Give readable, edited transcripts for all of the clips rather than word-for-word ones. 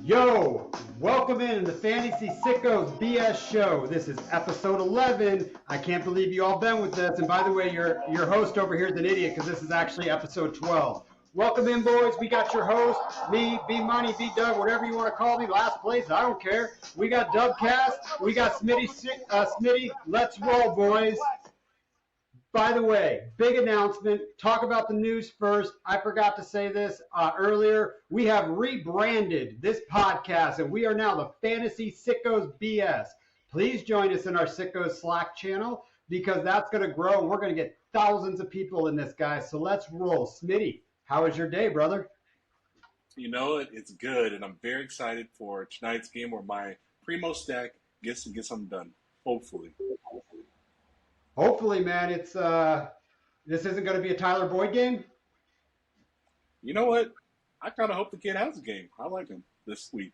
Yo, welcome in the Fantasy Sickos BS show. This is episode 11. I can't believe you all been with us. And by the way, your host over here is an idiot because this is actually episode 12. Welcome in, boys. We got your host, me, B Money, B Doug, whatever you want to call me. Last place, I don't care. We got Dubcast. We got Smitty. Let's roll, boys. By the way, big announcement. Talk about the news first. I forgot to say this earlier. We have rebranded this podcast, and we are now the Fantasy Sickos BS. Please join us in our Sickos Slack channel because that's going to grow, and we're going to get thousands of people in this, guys. So let's roll. Smitty, how was your day, brother? You know, it's good, and I'm very excited for tonight's game where my Primo stack gets to get something done, hopefully. Hopefully, man, it's this isn't going to be a Tyler Boyd game. You know what? I kind of hope the kid has a game. I like him this week.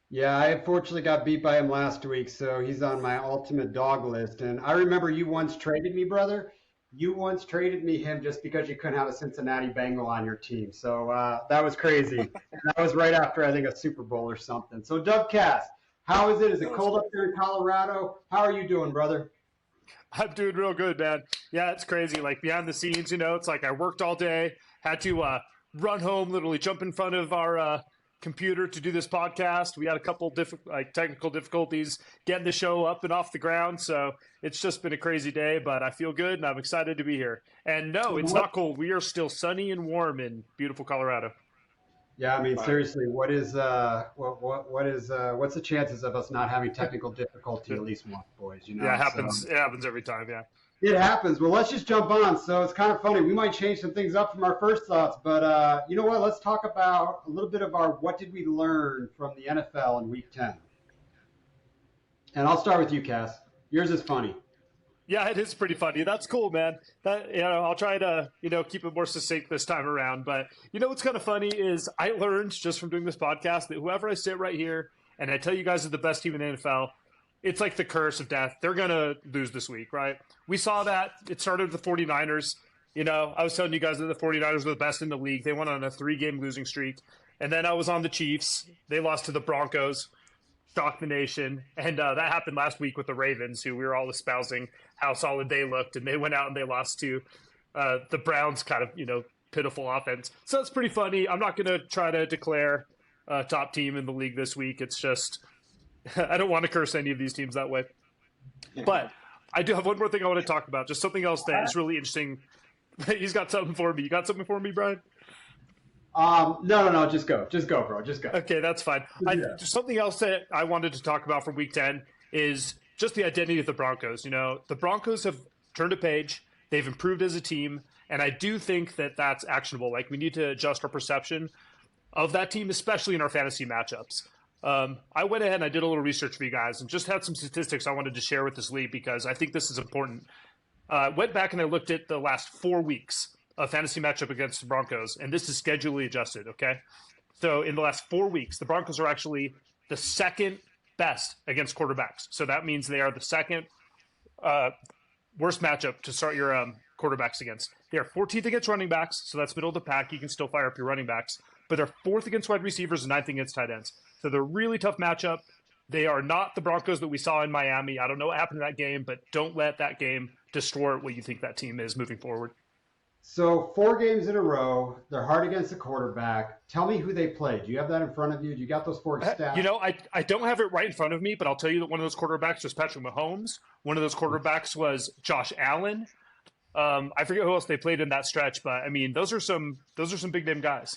Yeah, I unfortunately got beat by him last week, so he's on my ultimate dog list. And I remember you once traded me, brother. You once traded me him just because you couldn't have a Cincinnati Bengal on your team. So that was crazy. And that was right after, I think, a Super Bowl or something. So, Dubcast, how is it? Is it cold up there in Colorado? How are you doing, brother? I'm doing real good, man. Yeah, it's crazy. Like behind the scenes, it's like I worked all day, had to run home, literally jump in front of our computer to do this podcast. We had a couple technical difficulties getting the show up and off the ground, so it's just been a crazy day. But I feel good, and I'm excited to be here. And no, it's not cold. We are still sunny and warm in beautiful Colorado. Yeah, I mean, seriously, what's the chances of us not having technical difficulty at least once, boys? Yeah, it happens. It happens every time. Yeah, it happens. Well, let's just jump on. So it's kind of funny. We might change some things up from our first thoughts, but you know what? Let's talk about a little bit of our what did we learn from the NFL in Week 10. And I'll start with you, Cass. Yours is funny. Yeah, it is pretty funny. That's cool, man. I'll try to, keep it more succinct this time around. But what's kind of funny is I learned just from doing this podcast that whoever I sit right here and I tell you guys are the best team in the NFL, it's like the curse of death. They're going to lose this week, right? We saw that. It started with the 49ers. I was telling you guys that the 49ers were the best in the league. They went on a 3-game losing streak. And then I was on the Chiefs. They lost to the Broncos. Shocked the nation. And that happened last week with the Ravens, who we were all espousing how solid they looked. And they went out and they lost to the Browns' kind of, pitiful offense. So it's pretty funny. I'm not going to try to declare a top team in the league this week. It's just I don't want to curse any of these teams that way. But I do have one more thing I want to talk about, just something else that is really interesting. He's got something for me. You got something for me, Brian? No. Just go, bro. Just go. Okay, that's fine. Something else that I wanted to talk about from Week 10 is just the identity of the Broncos. The Broncos have turned a page. They've improved as a team, and I do think that that's actionable. Like, we need to adjust our perception of that team, especially in our fantasy matchups. I went ahead and I did a little research for you guys and just had some statistics I wanted to share with this league because I think this is important. Went back and I looked at the last 4 weeks of fantasy matchup against the Broncos, and this is schedulally adjusted, okay? So in the last 4 weeks, the Broncos are actually the second best against quarterbacks. So that means they are the second worst matchup to start your quarterbacks against. They are 14th against running backs, so that's middle of the pack. You can still fire up your running backs. But they're 4th against wide receivers and 9th against tight ends. So they're a really tough matchup. They are not the Broncos that we saw in Miami. I don't know what happened in that game, but don't let that game distort what you think that team is moving forward. So 4 games in a row, they're hard against the quarterback. Tell me who they played. Do you have that in front of you? Do you got those 4 stats? I don't have it right in front of me, but I'll tell you that one of those quarterbacks was Patrick Mahomes. One of those quarterbacks was Josh Allen. I forget who else they played in that stretch, but I mean, those are some big name guys.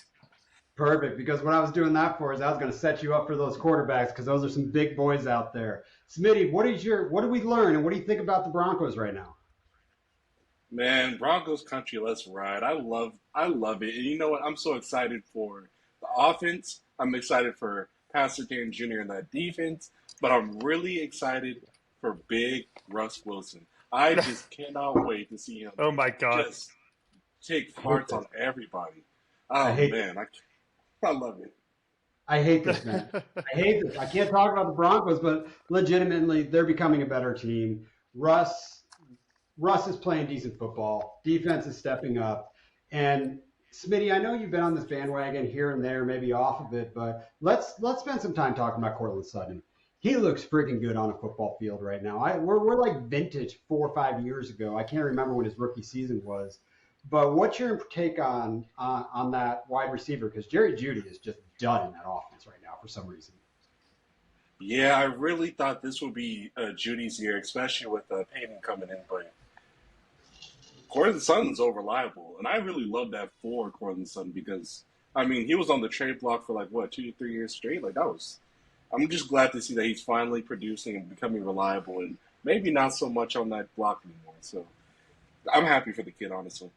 Perfect, because what I was doing that for is I was going to set you up for those quarterbacks because those are some big boys out there. Smitty, what do we learn, and what do you think about the Broncos right now? Man, Broncos country, let's ride. I love it. And you know what? I'm so excited for the offense. I'm excited for Pastor Dan Jr. and that defense, but I'm really excited for big Russ Wilson. I just cannot wait to see him. Oh my God! Just take parts on everybody. Oh man, I love it. I hate this, man. I hate this. I can't talk about the Broncos, but legitimately, they're becoming a better team. Russ is playing decent football. Defense is stepping up. And Smitty, I know you've been on this bandwagon here and there, maybe off of it, but let's spend some time talking about Cortland Sutton. He looks freaking good on a football field right now. We're like vintage 4 or 5 years ago. I can't remember when his rookie season was, but what's your take on that wide receiver? Because Jerry Jeudy is just done in that offense right now for some reason. Yeah, I really thought this would be Judy's year, especially with Peyton coming in. But Cortland Sutton's over reliable, and I really love that for Cortland Sutton because I mean he was on the trade block for like what 2 or 3 years straight. Like that was. I'm just glad to see that he's finally producing and becoming reliable, and maybe not so much on that block anymore. So I'm happy for the kid, honestly.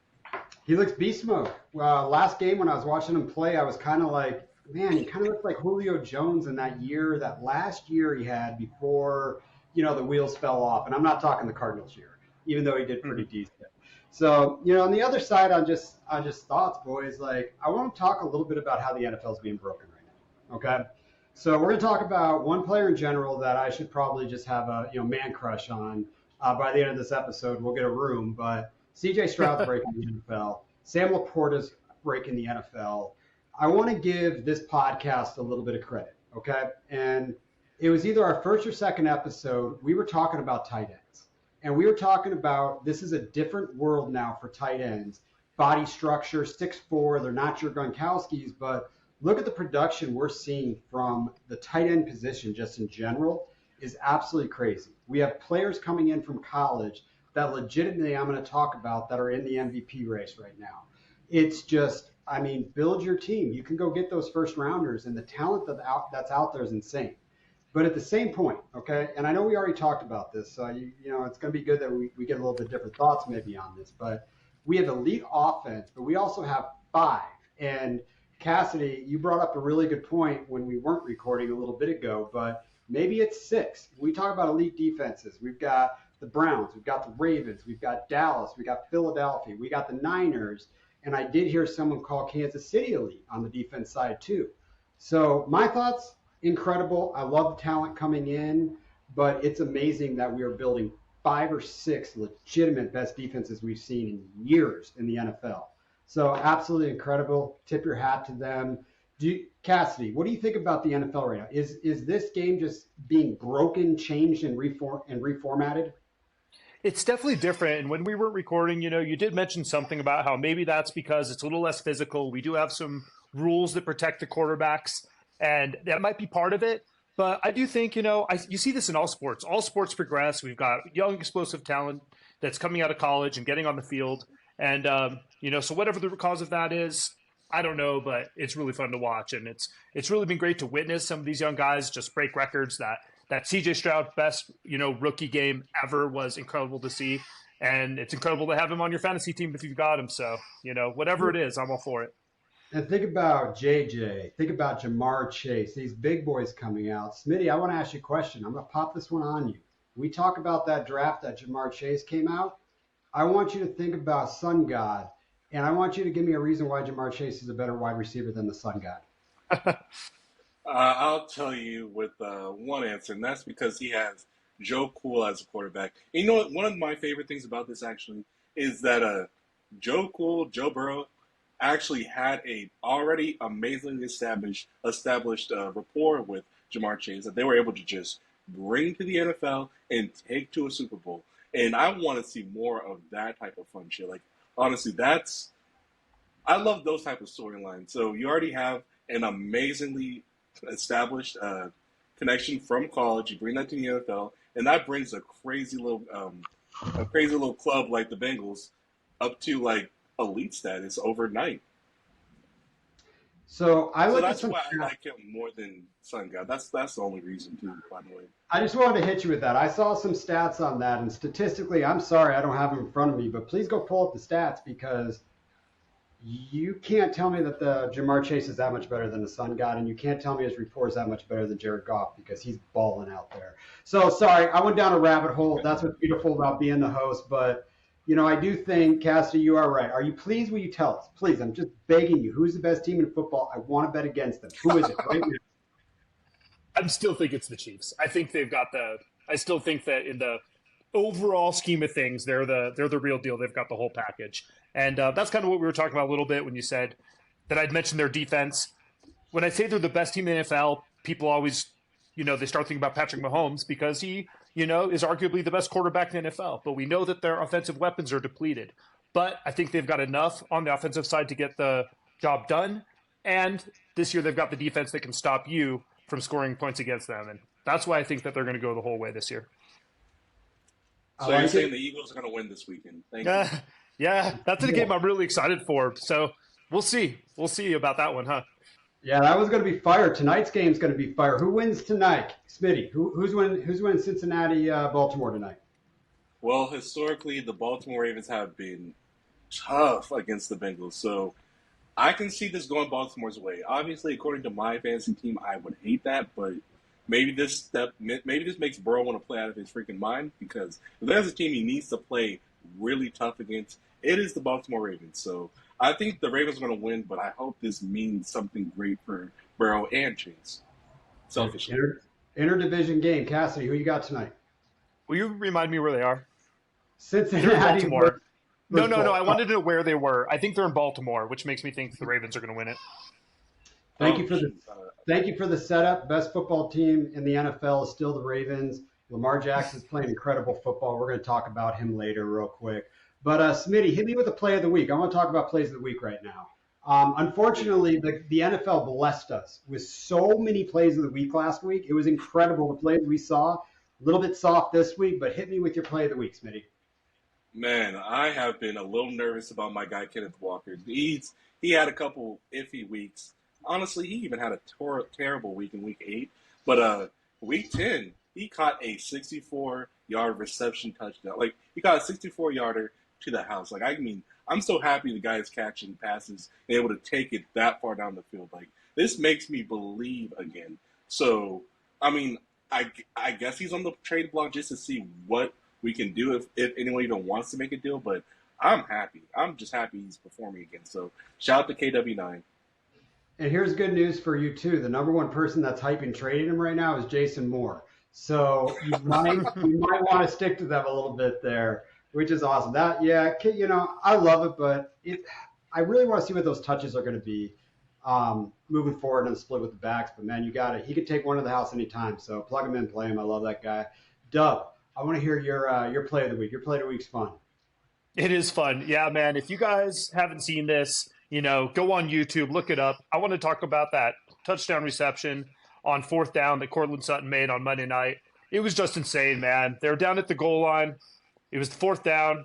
He looks beast mode. Last game when I was watching him play, I was kind of like, man, he kind of looked like Julio Jones in that last year he had before, the wheels fell off. And I'm not talking the Cardinals year, even though he did pretty decent. So, on the other side, on just thoughts, boys, like I want to talk a little bit about how the NFL is being broken right now. Okay. So we're going to talk about one player in general that I should probably just have a man crush on. By the end of this episode, we'll get a room. But C.J. Stroud's breaking the NFL. Sam Laporta's breaking the NFL. I want to give this podcast a little bit of credit, okay? And it was either our first or second episode. We were talking about tight ends. And we were talking about this is a different world now for tight ends. Body structure, 6'4". They're not your Gronkowskis, but look at the production we're seeing from the tight end position just in general is absolutely crazy. We have players coming in from college that legitimately I'm going to talk about that are in the MVP race right now. It's just, build your team. You can go get those first rounders, and the talent that's out there is insane. But at the same point, okay, and I know we already talked about this, so it's going to be good that we get a little bit different thoughts maybe on this, but we have elite offense, but we also have 5. And Cassidy, you brought up a really good point when we weren't recording a little bit ago, but maybe it's 6. We talk about elite defenses. We've got the Browns, we've got the Ravens, we've got Dallas, we got Philadelphia, we got the Niners, and I did hear someone call Kansas City elite on the defense side too. So my thoughts, incredible. I love the talent coming in, but it's amazing that we are building 5 or 6 legitimate best defenses we've seen in years in the NFL. So absolutely incredible. Tip your hat to them. Cassidy, what do you think about the NFL right now? Is this game just being broken, changed, and reformatted? It's definitely different. And when we weren't recording, you did mention something about how maybe that's because it's a little less physical. We do have some rules that protect the quarterbacks, and that might be part of it. But I do think, you see this in all sports. All sports progress. We've got young, explosive talent that's coming out of college and getting on the field. And, so whatever the cause of that is, I don't know, but it's really fun to watch. And it's really been great to witness some of these young guys just break records. That C.J. Stroud best, rookie game ever was incredible to see. And it's incredible to have him on your fantasy team if you've got him. So, whatever it is, I'm all for it. And think about JJ. Think about Jamar Chase. These big boys coming out. Smitty, I want to ask you a question. I'm going to pop this one on you. We talk about that draft that Jamar Chase came out. I want you to think about Sun God, and I want you to give me a reason why Jamar Chase is a better wide receiver than the Sun God. I'll tell you with one answer, and that's because he has Joe Cool as a quarterback. And you know what? One of my favorite things about this actually is that Joe Burrow, actually had a already amazingly established rapport with Jamar Chase that they were able to just bring to the NFL and take to a Super Bowl. And I want to see more of that type of fun shit. Like, honestly, I love those type of storylines. So you already have an amazingly established connection from college. You bring that to the NFL, and that brings a crazy little club like the Bengals up to like elite status overnight. So that's why I like him more than Sun God. That's the only reason too, by the way. I just wanted to hit you with that. I saw some stats on that, and statistically, I'm sorry I don't have them in front of me, but please go pull up the stats because you can't tell me that the Jamar Chase is that much better than the Sun God, and you can't tell me his rapport is that much better than Jared Goff because he's balling out there. So sorry, I went down a rabbit hole. That's what's beautiful about being the host, but I do think, Cassidy, you are right. Are you pleased? Will you tell us? Please, I'm just begging you. Who's the best team in football? I want to bet against them. Who is it right now? I still think it's the Chiefs. I think they've got I still think that in the overall scheme of things, they're the real deal. They've got the whole package. And that's kind of what we were talking about a little bit when you said that I'd mentioned their defense. When I say they're the best team in the NFL, people always, they start thinking about Patrick Mahomes because he, is arguably the best quarterback in the NFL. But we know that their offensive weapons are depleted. But I think they've got enough on the offensive side to get the job done. And this year they've got the defense that can stop you from scoring points against them. And that's why I think that they're going to go the whole way this year. So you're saying the Eagles are going to win this weekend? Thank you. Yeah, that's a game I'm really excited for. So we'll see. We'll see about that one, huh? Yeah, that was going to be fire. Tonight's game's going to be fire. Who wins tonight? Smitty, who's winning Cincinnati, Baltimore tonight? Well, historically, the Baltimore Ravens have been tough against the Bengals. So I can see this going Baltimore's way. Obviously, according to my fantasy team, I would hate that, but maybe this makes Burrow want to play out of his freaking mind, because if there's a team he needs to play really tough against, it is the Baltimore Ravens. So I think the Ravens are going to win, but I hope this means something great for Burrow and Chase. Selfishly. Interdivision game. Cassidy, who you got tonight? Will you remind me where they are? Cincinnati. Baltimore. No. I wanted to know where they were. I think they're in Baltimore, which makes me think the Ravens are going to win it. Thank you for the setup. Best football team in the NFL is still the Ravens. Lamar Jackson's playing incredible football. We're going to talk about him later real quick. But Smitty, hit me with the play of the week. I want to talk about plays of the week right now. Unfortunately, the NFL blessed us with so many plays of the week last week. It was incredible, the plays we saw. A little bit soft this week, but hit me with your play of the week, Smitty. Man, I have been a little nervous about my guy Kenneth Walker. He had a couple iffy weeks. Honestly, he even had a terrible week in week 8. But week 10, he caught a 64-yard reception touchdown. Like, he caught a 64-yarder to the house. Like, I mean, I'm so happy the guy is catching passes and able to take it that far down the field. Like, this makes me believe again. So, I mean, I guess he's on the trade block just to see what we can do if anyone even wants to make a deal. But I'm happy. I'm just happy he's performing again. So, shout out to KW9. And here's good news for you, too. The number one person that's hyping trading him right now is Jason Moore. So you might want to stick to them a little bit there, which is awesome. I love it, but I really want to see what those touches are going to be moving forward on the split with the backs. But, man, he could take one to the house anytime. So plug him in, play him. I love that guy. Dub, I want to hear your play of the week. Your play of the week's fun. It is fun. Yeah, man. If you guys haven't seen this, go on YouTube, look it up. I want to talk about that touchdown reception on 4th down that Courtland Sutton made on Monday night. It was just insane, man. They were down at the goal line. It was 4th down.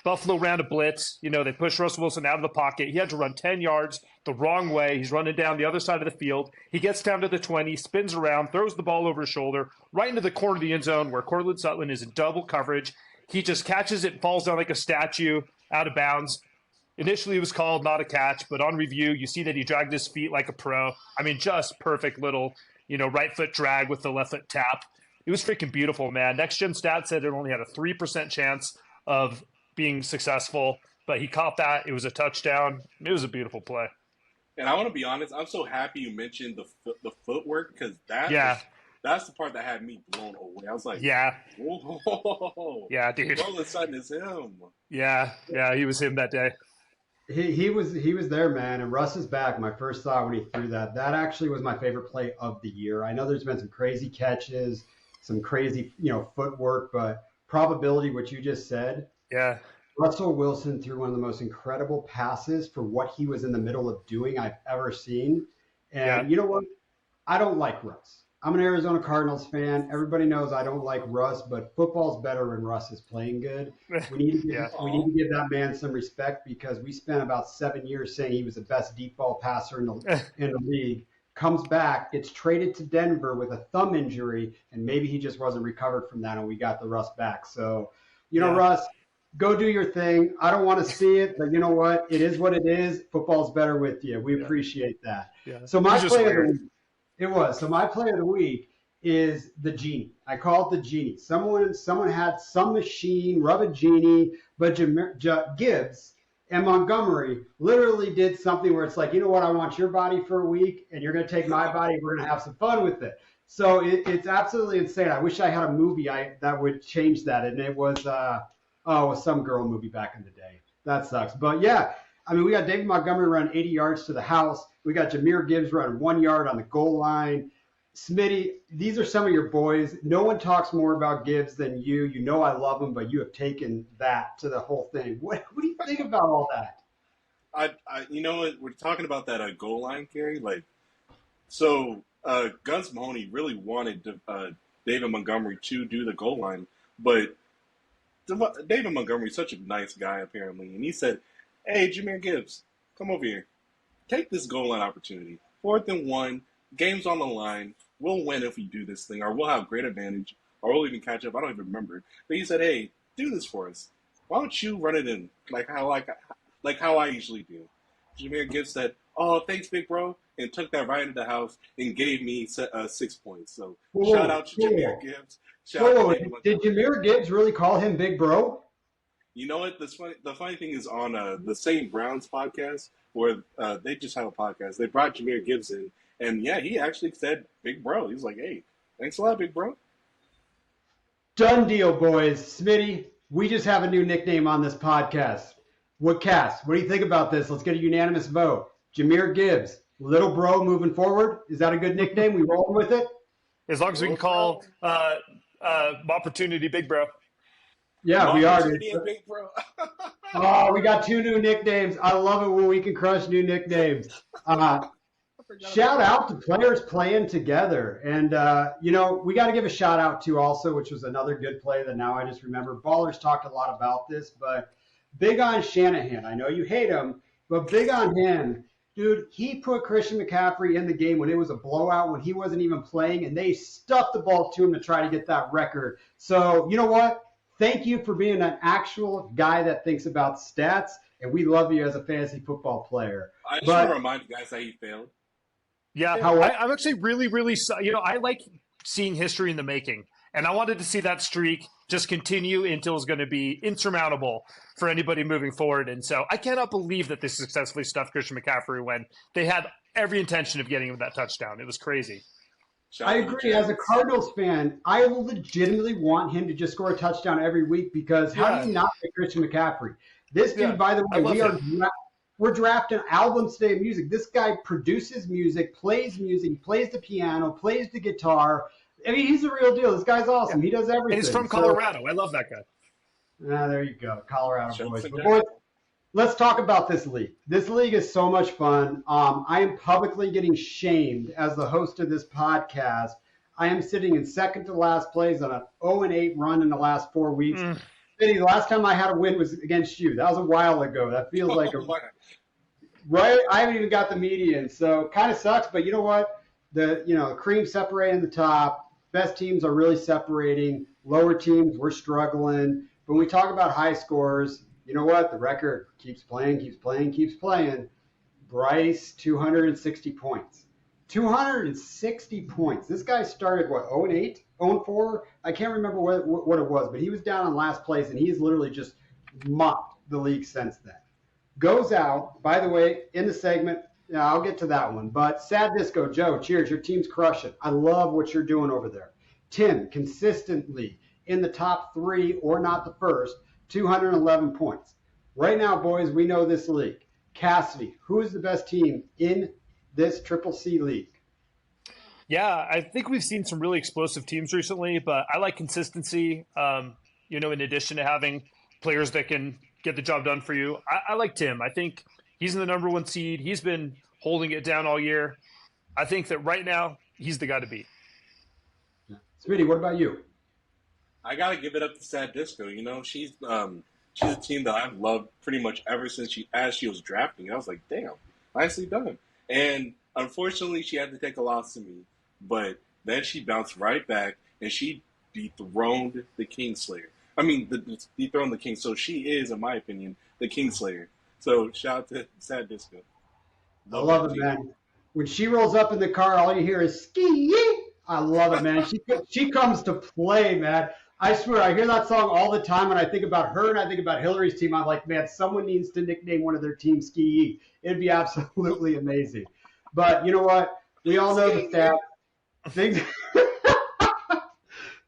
Buffalo ran a blitz. They pushed Russell Wilson out of the pocket. He had to run 10 yards the wrong way. He's running down the other side of the field. He gets down to the 20, spins around, throws the ball over his shoulder, right into the corner of the end zone where Courtland Sutton is in double coverage. He just catches it, falls down like a statue, out of bounds. Initially, it was called not a catch, but on review, you see that he dragged his feet like a pro. I mean, just perfect little, right foot drag with the left foot tap. It was freaking beautiful, man. Next Gen Stats said it only had a 3% chance of being successful, but he caught that. It was a touchdown. It was a beautiful play. And I want to be honest, I'm so happy you mentioned the footwork, because that's the part that had me blown away. I was like, whoa. Yeah, dude. All of a sudden, it's him. Yeah, he was him that day. He was there, man, and Russ is back. My first thought when he threw that actually was my favorite play of the year. I know there's been some crazy catches, some crazy, footwork, but probability, what you just said. Yeah. Russell Wilson threw one of the most incredible passes for what he was in the middle of doing I've ever seen. And you know what? I don't like Russ. I'm an Arizona Cardinals fan. Everybody knows I don't like Russ, but football's better when Russ is playing good. We need to give that man some respect, because we spent about 7 years saying he was the best deep ball passer in the league. Comes back, gets traded to Denver with a thumb injury, and maybe he just wasn't recovered from that, and we got the Russ back. So, Russ, go do your thing. I don't want to see it, but you know what? It is what it is. Football's better with you. We appreciate that. Yeah. So my play of the week. It was. So my play of the week is the genie. I call it the genie. Someone had some machine, rub a genie, but Gibbs and Montgomery literally did something where it's like, you know what, I want your body for a week, and you're going to take my body, and we're going to have some fun with it. So it's absolutely insane. I wish I had a movie that would change that, and it was Oh, with some girl movie back in the day. That sucks. But yeah, I mean, we got David Montgomery running 80 yards to the house. We got Jahmyr Gibbs running 1 yard on the goal line. Smitty, these are some of your boys. No one talks more about Gibbs than you. You know I love him, but you have taken that to the whole thing. What do you think about all that? You know what? We're talking about that goal line, Gary. So Guns Mahoney really wanted David Montgomery to do the goal line, but David Montgomery is such a nice guy, apparently, and he said, "Hey, Jahmyr Gibbs, come over here. Take this goal line opportunity. 4th and 1, game's on the line. We'll win if we do this thing, or we'll have great advantage, or we'll even catch up." I don't even remember. But he said, "Hey, do this for us. Why don't you run it in like how I usually do?" Jahmyr Gibbs said, "Oh, thanks, big bro," and took that right into the house and gave me 6 points. So shout out to Jahmyr Gibbs. Shout out to did Jahmyr Gibbs really call him big bro? You know what? The funny thing is on the St. Brown's podcast, where they just have a podcast. They brought Jahmyr Gibbs in, and yeah, he actually said big bro. He was like, "Hey, thanks a lot, big bro." Done deal, boys. Smitty, we just have a new nickname on this podcast. What do you think about this? Let's get a unanimous vote. Jahmyr Gibbs, little bro moving forward. Is that a good nickname? We rolling with it? As long as we can call Opportunity Big Bro. Yeah, we are. Big bro. Oh, we got 2 new nicknames. I love it when we can crush new nicknames. Shout out to players playing together. And, we got to give a shout out to also, which was another good play that now I just remember. Ballers talked a lot about this, but big on Shanahan. I know you hate him, but big on him. Dude, he put Christian McCaffrey in the game when it was a blowout, when he wasn't even playing, and they stuffed the ball to him to try to get that record. So, you know what? Thank you for being an actual guy that thinks about stats, and we love you as a fantasy football player. I just want to remind you guys that he failed. Yeah, I'm actually really, really, I like seeing history in the making, and I wanted to see that streak just continue until it's going to be insurmountable for anybody moving forward. And so I cannot believe that they successfully stuffed Christian McCaffrey when they had every intention of getting him that touchdown. It was crazy. I agree. As a Cardinals fan, I legitimately want him to just score a touchdown every week because how do you not pick Christian McCaffrey? This dude, by the way, we're drafting albums today of music. This guy produces music, plays the piano, plays the guitar. I mean, he's the real deal. This guy's awesome. He does everything. And he's from Colorado. I love that guy. There you go. Colorado boys. But boys, let's talk about this league. This league is so much fun. I am publicly getting shamed as the host of this podcast. I am sitting in second to last place on an 0-8 run in the last 4 weeks. The last time I had a win was against you. That was a while ago. That feels like right. I haven't even got the median, so kind of sucks. But you know what? The cream separating the top. Best teams are really separating. Lower teams, we're struggling. But when we talk about high scores, you know what? The record keeps playing. Bryce, 260 points. 260 points. This guy started, 0-8? 0-4? I can't remember what it was, but he was down in last place, and he's literally just mopped the league since then. Goes out, by the way, in the segment, I'll get to that one. But Sad Disco, Joe, cheers. Your team's crushing. I love what you're doing over there. Tim, consistently in the top 3 or not the first, 211 points. Right now, boys, we know this league. Cassidy, who is the best team in this Triple C league? Yeah, I think we've seen some really explosive teams recently, but I like consistency, in addition to having players that can get the job done for you. I like Tim. I think he's in the number 1 seed. He's been holding it down all year. I think that right now he's the guy to beat. Smitty, what about you? I got to give it up to Sad Disco. She's a team that I've loved pretty much ever since she was drafting. I was like, damn, nicely done. And unfortunately, she had to take a loss to me. But then she bounced right back, and she dethroned the Kingslayer. I mean, dethroned the King. So she is, in my opinion, the Kingslayer. So shout out to Sad Disco. I love it, man. When she rolls up in the car, all you hear is ski. I love it, man. She comes to play, man. I swear, I hear that song all the time, and I think about her and I think about Hillary's team. I'm like, man, someone needs to nickname one of their teams Ski. It'd be absolutely amazing. But you know what? We all know the stats.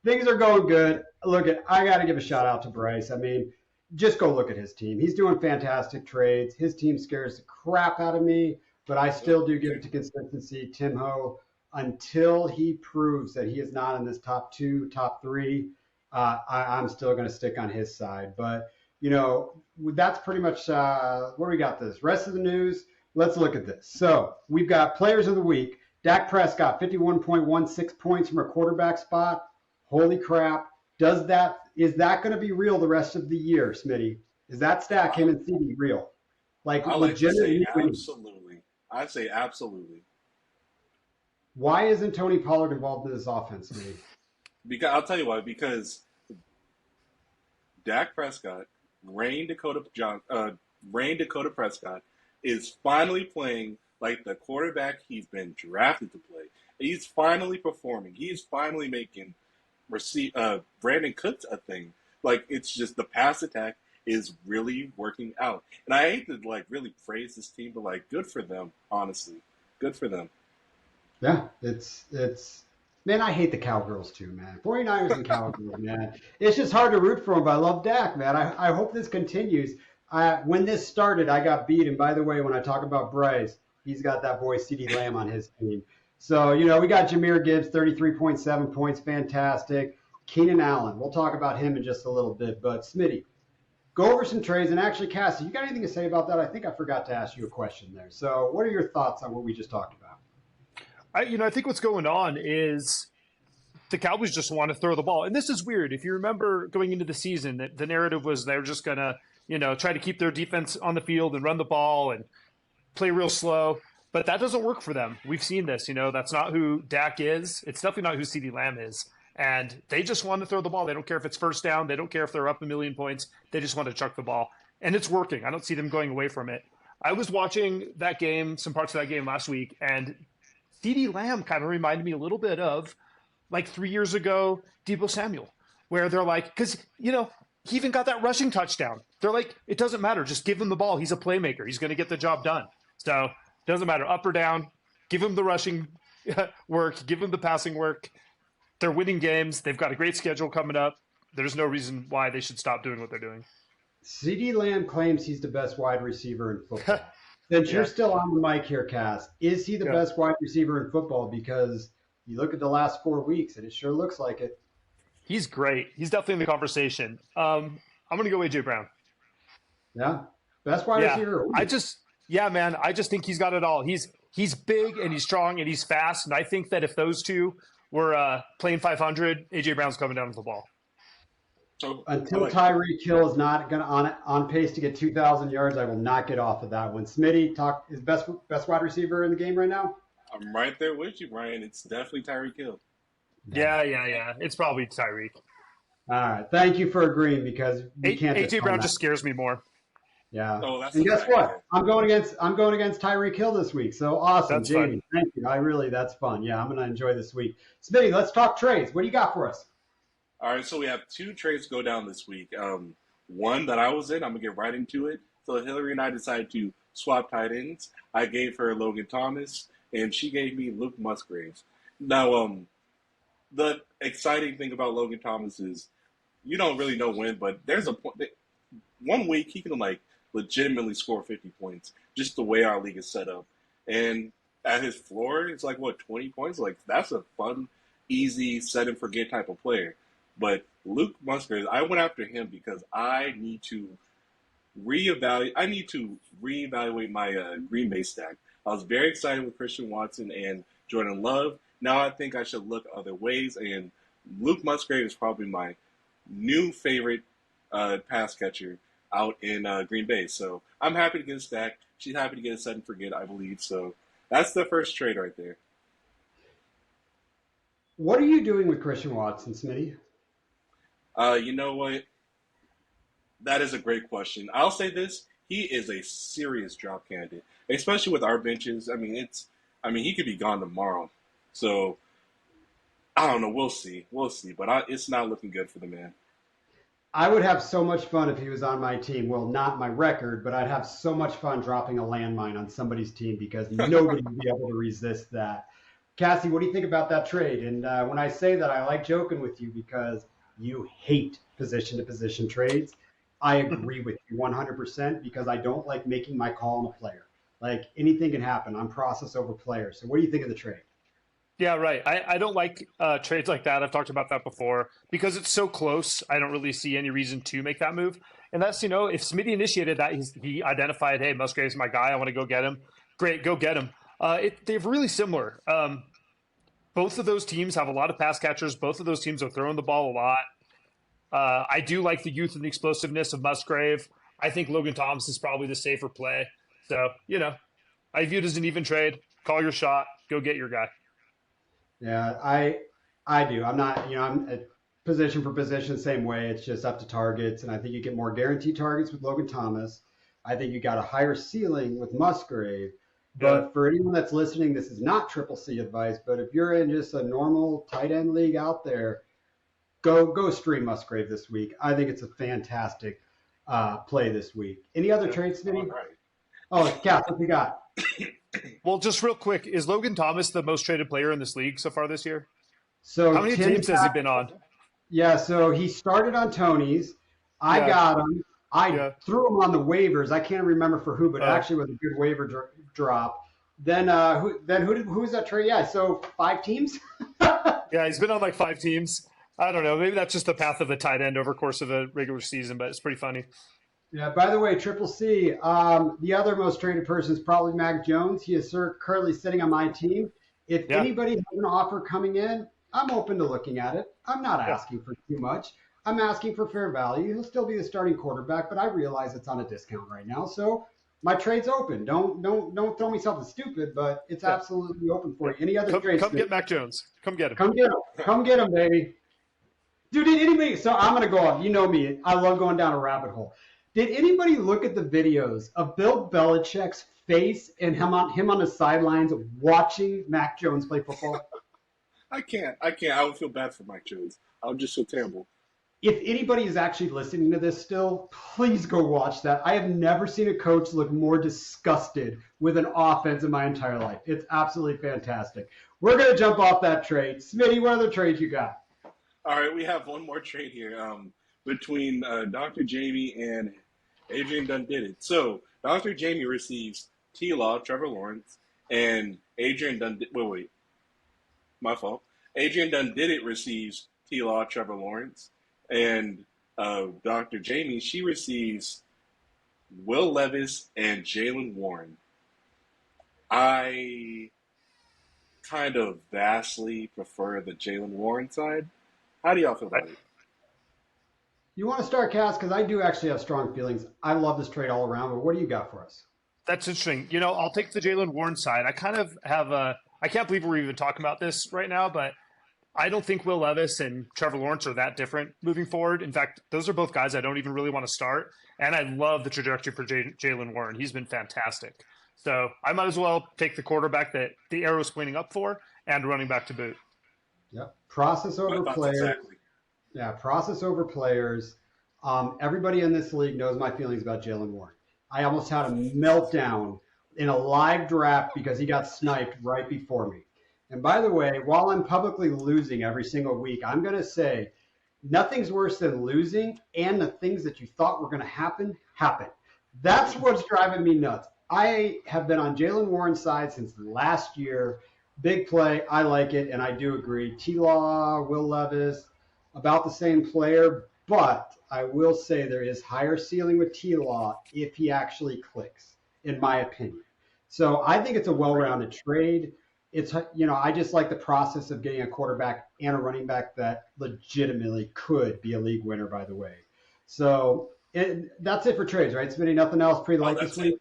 Things are going good. Look, I got to give a shout out to Bryce. I mean, just go look at his team. He's doing fantastic trades. His team scares the crap out of me, but I still do give it to consistency. Tim Ho, until he proves that he is not in this top 2, top 3, I'm still going to stick on his side. But, that's pretty much where we got this. Rest of the news, let's look at this. So we've got players of the week. Dak Prescott, 51.16 points from a quarterback spot. Holy crap. Is that going to be real the rest of the year, Smitty? Is that stack, him and CD, real? I like to say absolutely. I'd say absolutely. Why isn't Tony Pollard involved in this offense, Smitty? Because I'll tell you why. Because Dak Prescott, Rain Dakota Prescott, is finally playing like the quarterback he's been drafted to play. He's finally performing. He's finally making Brandon Cooks a thing. Like, it's just the pass attack is really working out. And I hate to really praise this team, but good for them, honestly. Good for them. Yeah, it's man, I hate the Cowgirls too, man. 49ers and Cowgirls, man. It's just hard to root for them, but I love Dak, man. I hope this continues. When this started, I got beat. And by the way, when I talk about Bryce, he's got that boy CeeDee Lamb on his team. So, we got Jahmyr Gibbs, 33.7 points, fantastic. Keenan Allen, we'll talk about him in just a little bit. But, Smitty, go over some trades. And actually, Cassie, you got anything to say about that? I think I forgot to ask you a question there. So what are your thoughts on what we just talked about? I think what's going on is the Cowboys just want to throw the ball. And this is weird. If you remember going into the season, that the narrative was they're just going to, try to keep their defense on the field and run the ball and play real slow. But that doesn't work for them. We've seen this. That's not who Dak is. It's definitely not who CeeDee Lamb is. And they just want to throw the ball. They don't care if it's first down. They don't care if they're up 1,000,000 points. They just want to chuck the ball. And it's working. I don't see them going away from it. I was watching that game, some parts of that game last week, and CeeDee Lamb kind of reminded me a little bit of 3 years ago, Deebo Samuel, where they're because, he even got that rushing touchdown. They're it doesn't matter. Just give him the ball. He's a playmaker. He's going to get the job done. So it doesn't matter up or down. Give him the rushing work. Give him the passing work. They're winning games. They've got a great schedule coming up. There's no reason why they should stop doing what they're doing. CeeDee Lamb claims he's the best wide receiver in football. Since you're still on the mic here, Cass, is he the best wide receiver in football? Because you look at the last 4 weeks, and it sure looks like it. He's great. He's definitely in the conversation. I'm going to go A.J. Brown. Yeah? Best wide receiver? Ooh. I just think he's got it all. He's big, and he's strong, and he's fast. And I think that if those two were playing 500, A.J. Brown's coming down with the ball. So until Tyreek Hill is not going on pace to get 2,000 yards, I will not get off of that one. Smitty, is best wide receiver in the game right now? I'm right there with you, Brian. It's definitely Tyreek Hill. Yeah. It's probably Tyreek. All right. Thank you for agreeing because we can't. A.J. Brown just scares me more. Yeah. Oh, that's and guess what? I'm going against Tyreek Hill this week. So awesome, that's Jamie. Fun. Thank you. That's fun. Yeah, I'm going to enjoy this week. Smitty, let's talk trades. What do you got for us? All right, so we have 2 trades go down this week. One that I was in, I'm going to get right into it. So Hillary and I decided to swap tight ends. I gave her Logan Thomas, and she gave me Luke Musgraves. Now, the exciting thing about Logan Thomas is you don't really know when, but there's a point. 1 week, he can, legitimately score 50 points, just the way our league is set up. And at his floor, it's 20 points? That's a fun, easy, set-and-forget type of player. But Luke Musgraves, I went after him because I need to reevaluate my Green Bay stack. I was very excited with Christian Watson and Jordan Love. Now I think I should look other ways, and Luke Musgraves is probably my new favorite pass catcher out in Green Bay. So I'm happy to get a stack. She's happy to get a set and forget, I believe. So that's the first trade right there. What are you doing with Christian Watson, Smitty? You know what? That is a great question. I'll say this. He is a serious drop candidate, especially with our benches. He could be gone tomorrow. So, I don't know. We'll see. But it's not looking good for the man. I would have so much fun if he was on my team. Well, not my record, but I'd have so much fun dropping a landmine on somebody's team because nobody would be able to resist that. Cassie, what do you think about that trade? And when I say that, I like joking with you because you hate position-to-position trades. I agree with you 100% because I don't like making my call on a player. Like anything can happen. I'm process over player. So what do you think of the trade? Yeah, right. I don't like trades like that. I've talked about that before because it's so close. I don't really see any reason to make that move. And that's, if Smitty initiated that, he identified, hey, Musgrave's my guy. I want to go get him. Great, go get him. They're really similar. Both of those teams have a lot of pass catchers. Both of those teams are throwing the ball a lot. I do like the youth and the explosiveness of Musgrave. I think Logan Thomas is probably the safer play. So, I view it as an even trade. Call your shot. Go get your guy. Yeah, I do. I'm not, I'm a position for position, same way. It's just up to targets. And I think you get more guaranteed targets with Logan Thomas. I think you got a higher ceiling with Musgrave. But for anyone that's listening, this is not triple C advice. But if you're in just a normal tight end league out there, go stream Musgrave this week. I think it's a fantastic play this week. Any other trades, Smitty? Right. Oh, Cass, what you got? Well, just real quick, is Logan Thomas the most traded player in this league so far this year? So how many teams has he been on? Yeah, so he started on Tony's. I got him. I threw him on the waivers. I can't remember for who, but it actually was a good waiver drop. Then who was that trade? Yeah, so 5 teams. Yeah, he's been on like 5 teams. I don't know. Maybe that's just the path of the tight end over course of a regular season, but it's pretty funny. Yeah, by the way, Triple C, the other most traded person is probably Mac Jones. He is currently sitting on my team. If anybody has an offer coming in, I'm open to looking at it. I'm not asking for too much. I'm asking for fair value. He'll still be the starting quarterback, but I realize it's on a discount right now. So my trade's open. Don't throw me something stupid, but it's absolutely open for you. Any other trades? Come get Mac Jones. Come get him. Come get him, baby. Dude, did anybody? So I'm going to go off. You know me. I love going down a rabbit hole. Did anybody look at the videos of Bill Belichick's face and him on the sidelines watching Mac Jones play football? I can't. I would feel bad for Mike Jones. I would just feel terrible. If anybody is actually listening to this still, please go watch that. I have never seen a coach look more disgusted with an offense in my entire life. It's absolutely fantastic. We're going to jump off that trade. Smitty, what other trades you got? All right, we have one more trade here between Dr. Jamie and Adrian Dundidit. So Dr. Jamie receives T-Law, Trevor Lawrence, and Adrian Dundidit. Wait, my fault. Adrian Dundidit receives T-Law, Trevor Lawrence, and Dr. Jamie, she receives Will Levis and Jaylen Warren. I kind of vastly prefer the Jaylen Warren side. How do y'all feel about it? You want to start, Cass? Because I do actually have strong feelings. I love this trade all around, but what do you got for us? That's interesting. I'll take the Jaylen Warren side. I kind of have I can't believe we're even talking about this right now, but I don't think Will Levis and Trevor Lawrence are that different moving forward. In fact, those are both guys I don't even really want to start. And I love the trajectory for Jaylen Warren. He's been fantastic. So I might as well take the quarterback that the arrow's pointing up for and running back to boot. Yep. Process over players. Exactly. Yeah, process over players. Everybody in this league knows my feelings about Jaylen Warren. I almost had a meltdown in a live draft because he got sniped right before me. And by the way, while I'm publicly losing every single week, I'm going to say nothing's worse than losing and the things that you thought were going to happen. That's what's driving me nuts. I have been on Jaylen Warren's side since last year. Big play. I like it, and I do agree. T-Law, Will Levis, about the same player, but I will say there is higher ceiling with T-Law if he actually clicks, in my opinion. So I think it's a well-rounded trade. It's, I just like the process of getting a quarterback and a running back that legitimately could be a league winner, by the way. So that's it for trades, right, Smitty? Nothing else pre-light this week?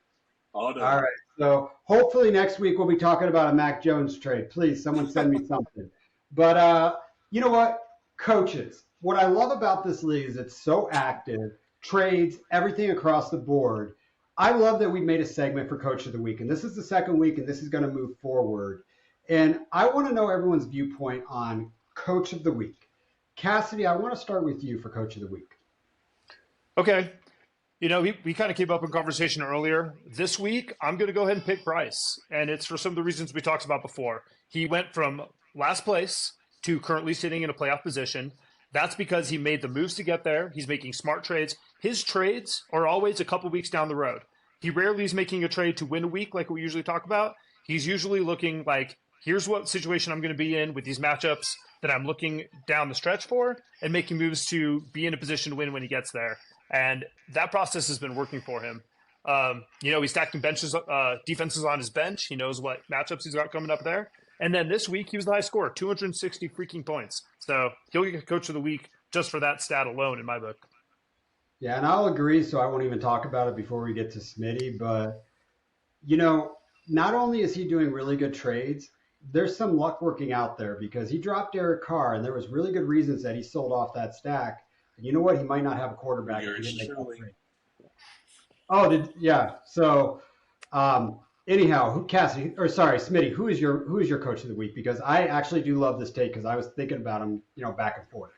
All done. All right. So hopefully next week we'll be talking about a Mac Jones trade. Please, someone send me something. But you know what? Coaches, what I love about this league is it's so active, trades, everything across the board. I love that we made a segment for Coach of the Week, and this is the second week, and this is going to move forward. And I want to know everyone's viewpoint on Coach of the Week. Cassidy, I want to start with you for Coach of the Week. Okay. We kind of came up in conversation earlier. This week, I'm going to go ahead and pick Bryce, and it's for some of the reasons we talked about before. He went from last place to currently sitting in a playoff position, That's because he made the moves to get there. He's making smart trades. His trades are always a couple weeks down the road. He rarely is making a trade to win a week like we usually talk about. He's usually looking like, here's what situation I'm going to be in with these matchups that I'm looking down the stretch for, and making moves to be in a position to win when he gets there. And that process has been working for him. He's stacking defenses on his bench. He knows what matchups he's got coming up there. And then this week, he was the high scorer, 260 freaking points. So he'll get coach of the week just for that stat alone in my book. Yeah, and I'll agree, so I won't even talk about it before we get to Smitty. But, not only is he doing really good trades, there's some luck working out there because he dropped Derek Carr, and there was really good reasons that he sold off that stack. And you know what? He might not have a quarterback. If he didn't make that trade. So, anyhow, Smitty, who is your coach of the week? Because I actually do love this take because I was thinking about him, back and forth.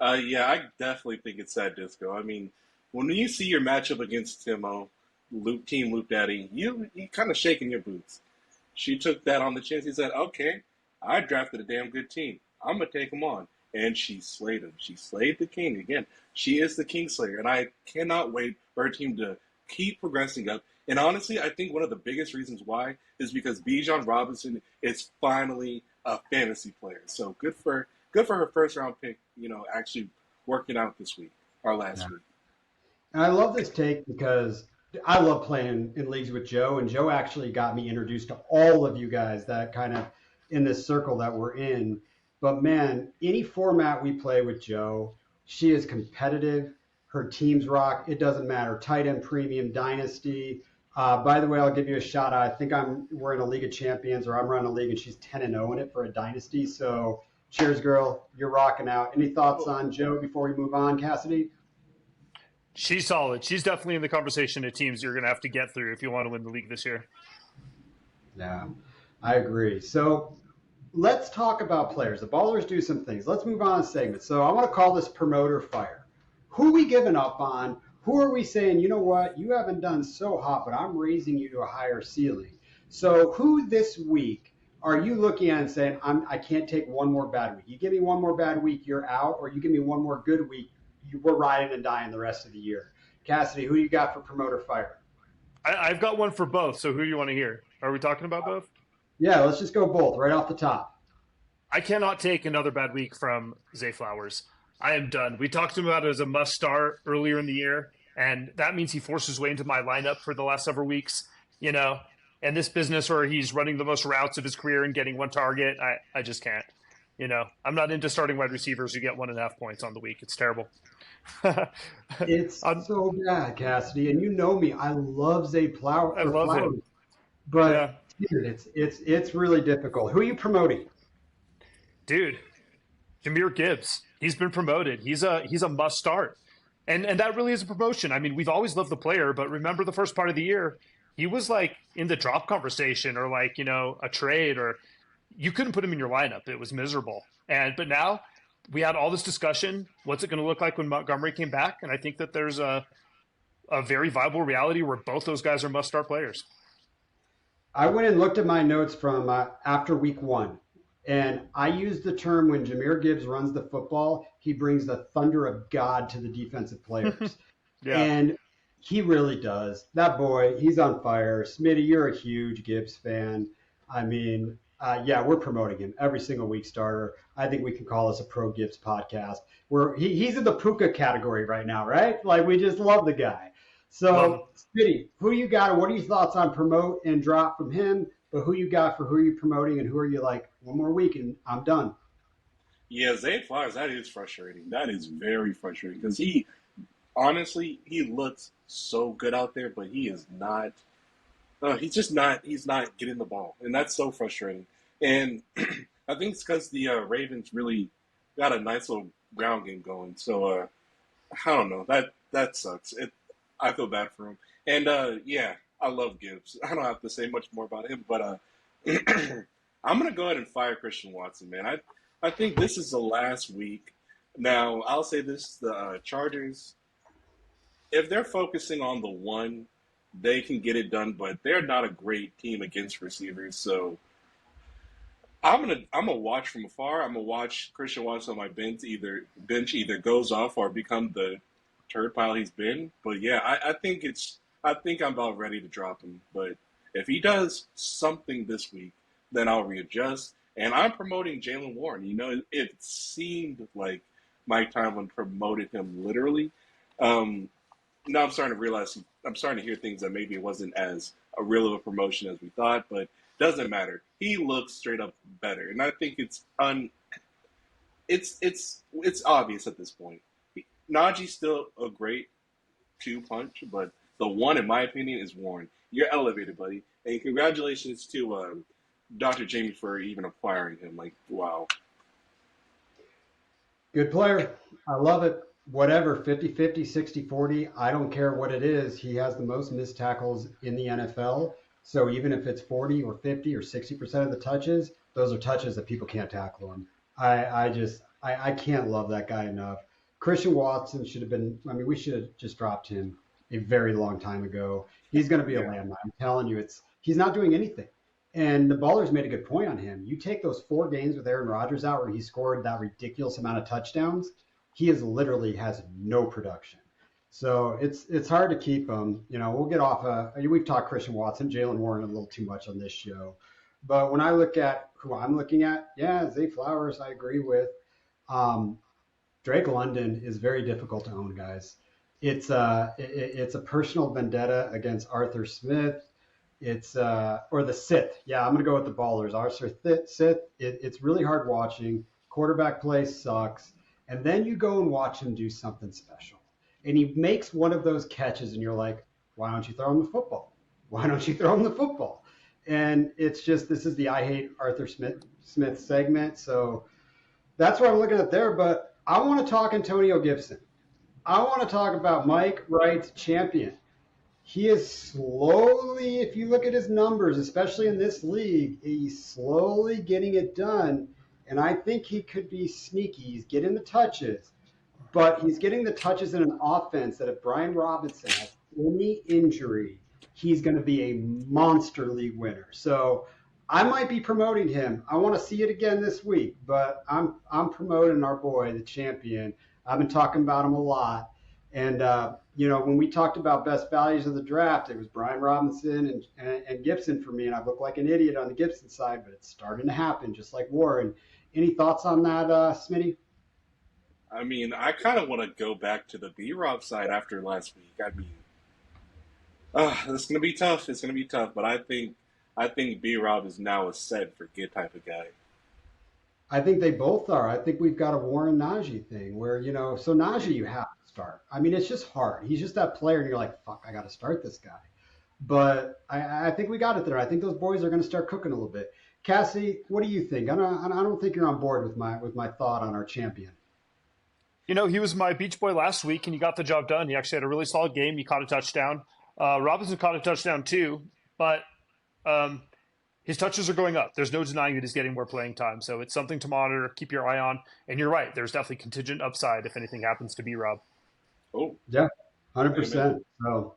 I definitely think it's Sad Disco. I mean, when you see your matchup against Timo, Team Loop Daddy, you kind of shaking your boots. She took that on the chin. He said, okay, I drafted a damn good team. I'm going to take him on. And she slayed him. She slayed the king. Again, she is the king slayer. And I cannot wait for her team to keep progressing up. And honestly, I think one of the biggest reasons why is because Bijan Robinson is finally a fantasy player. So good for her first round pick, actually working out this week, or last week. And I love this take because I love playing in leagues with Joe, and Joe actually got me introduced to all of you guys that kind of in this circle that we're in. But man, any format we play with Joe, she is competitive. Her teams rock. It doesn't matter. Tight end, premium, dynasty. By the way, I'll give you a shout out. I think we're in a League of Champions, or I'm running a league, and she's 10-0 in it for a dynasty. So cheers, girl. You're rocking out. Any thoughts on Joe before we move on, Cassidy? She's solid. She's definitely in the conversation of teams you're going to have to get through if you want to win the league this year. Yeah, I agree. So let's talk about players. The ballers do some things. Let's move on to segments. So I want to call this promoter fire. Who are we giving up on? Who are we saying, you know what, you haven't done so hot, but I'm raising you to a higher ceiling? So who this week are you looking at and saying, I can't take one more bad week? You give me one more bad week, you're out, or you give me one more good week, we're riding and dying the rest of the year. Cassidy, who you got for promoter fire? I've got one for both, so who do you want to hear? Are we talking about both? Yeah, let's just go both, right off the top. I cannot take another bad week from Zay Flowers. I am done. We talked about it as a must start earlier in the year, and that means he forced his way into my lineup for the last several weeks, and this business where he's running the most routes of his career and getting one target, I just can't. I'm not into starting wide receivers who get 1.5 points on the week. It's terrible. It's so bad, Cassidy, and you know me. I love Zay Flowers. I love him. But dude, it's really difficult. Who are you promoting? Dude, Jahmyr Gibbs. He's been promoted. He's a must start. And that really is a promotion. I mean, we've always loved the player, but remember the first part of the year, he was like in the drop conversation or like, a trade, or you couldn't put him in your lineup. It was miserable. But now we had all this discussion. What's it going to look like when Montgomery came back? And I think that there's a very viable reality where both those guys are must start players. I went and looked at my notes from after week 1. And I use the term when Jahmyr Gibbs runs the football, he brings the thunder of God to the defensive players. Yeah. And he really does. That boy, he's on fire. Smitty, you're a huge Gibbs fan. I mean, we're promoting him every single week starter. I think we can call this a Pro Gibbs podcast. He's in the Puka category right now, right? Like, we just love the guy. So, Smitty, who you got? What are your thoughts on promote and drop from him? But who you got for who you're promoting, and who are you like, one more week and I'm done? Yeah, Zay Flowers, that is frustrating. That is very frustrating because he looks so good out there, but he is not. He's not getting the ball, and that's so frustrating. And I think it's because the Ravens really got a nice little ground game going. So I don't know. That sucks. I feel bad for him. And I love Gibbs. I don't have to say much more about him, but I'm going to go ahead and fire Christian Watson, man. I think this is the last week. Now, I'll say this, the Chargers, if they're focusing on the one, they can get it done, but they're not a great team against receivers. So I'm gonna watch from afar. I'm gonna watch Christian Watson on my bench either goes off or become the turd pile he's been. But yeah, I think I'm about ready to drop him. But if he does something this week, then I'll readjust. And I'm promoting Jalen Warren. It seemed like Mike Tomlin promoted him literally. Um, Now I'm starting to realize I'm starting to hear things that maybe it wasn't as a real of a promotion as we thought, but doesn't matter. He looks straight up better, and I think it's obvious at this point. Najee's still a great two punch, but the one, in my opinion, is Warren. You're elevated, buddy, and congratulations to Dr. Jamie for even acquiring him. Like, wow. Good player. I love it. Whatever, 50-50, 60-40, I don't care what it is. He has the most missed tackles in the NFL. So even if it's 40 or 50 or 60% of the touches, those are touches that people can't tackle him. I can't love that guy enough. Christian Watson should have been, I mean, we should have just dropped him a very long time ago. He's going to be a Yeah. landmine. I'm telling you, he's not doing anything. And the Ballers made a good point on him. You take those 4 games with Aaron Rodgers out where he scored that ridiculous amount of touchdowns, he is literally has no production. So it's hard to keep him. We'll get off. We've talked Christian Watson, Jalen Warren a little too much on this show. But when I look at who I'm looking at, yeah, Zay Flowers, I agree with. Um, Drake London is very difficult to own, guys. It's a personal vendetta against Arthur Smith. It's or the Sith. Yeah, I'm gonna go with the Ballers. Arthur Sith. It's really hard watching. Quarterback play sucks, and then you go and watch him do something special, and he makes one of those catches, and you're like, why don't you throw him the football? Why don't you throw him the football? And it's just this is the I hate Arthur Smith segment. So that's what I'm looking at there. But I want to talk Antonio Gibson. I want to talk about Mike Wright's champion. He is slowly, if you look at his numbers, especially in this league, he's slowly getting it done. And I think he could be sneaky. He's getting the touches, but he's getting the touches in an offense that if Brian Robinson has any injury, he's going to be a monster league winner. So I might be promoting him. I want to see it again this week, but I'm promoting our boy, the champion. I've been talking about him a lot. And, when we talked about best values of the draft, it was Brian Robinson and Gibson for me. And I look like an idiot on the Gibson side, but it's starting to happen, just like Warren. Any thoughts on that, Smitty? I mean, I kind of want to go back to the B-Rob side after last week. I mean, it's gonna be tough. It's gonna be tough, but I think B-Rob is now a set for get type of guy. I think they both are. I think we've got a Warren Najee thing where, so Najee you have to start. I mean, it's just hard. He's just that player, and you're like, fuck, I got to start this guy. But I think we got it there. I think those boys are going to start cooking a little bit. Cassie, what do you think? I don't think you're on board with my thought on our champion. He was my beach boy last week, and he got the job done. He actually had a really solid game. He caught a touchdown. Robinson caught a touchdown too, but his touches are going up. There's no denying that he's getting more playing time. So it's something to monitor, keep your eye on. And you're right. There's definitely contingent upside if anything happens to B-Rob. Oh, Yeah, amen. 100%. So,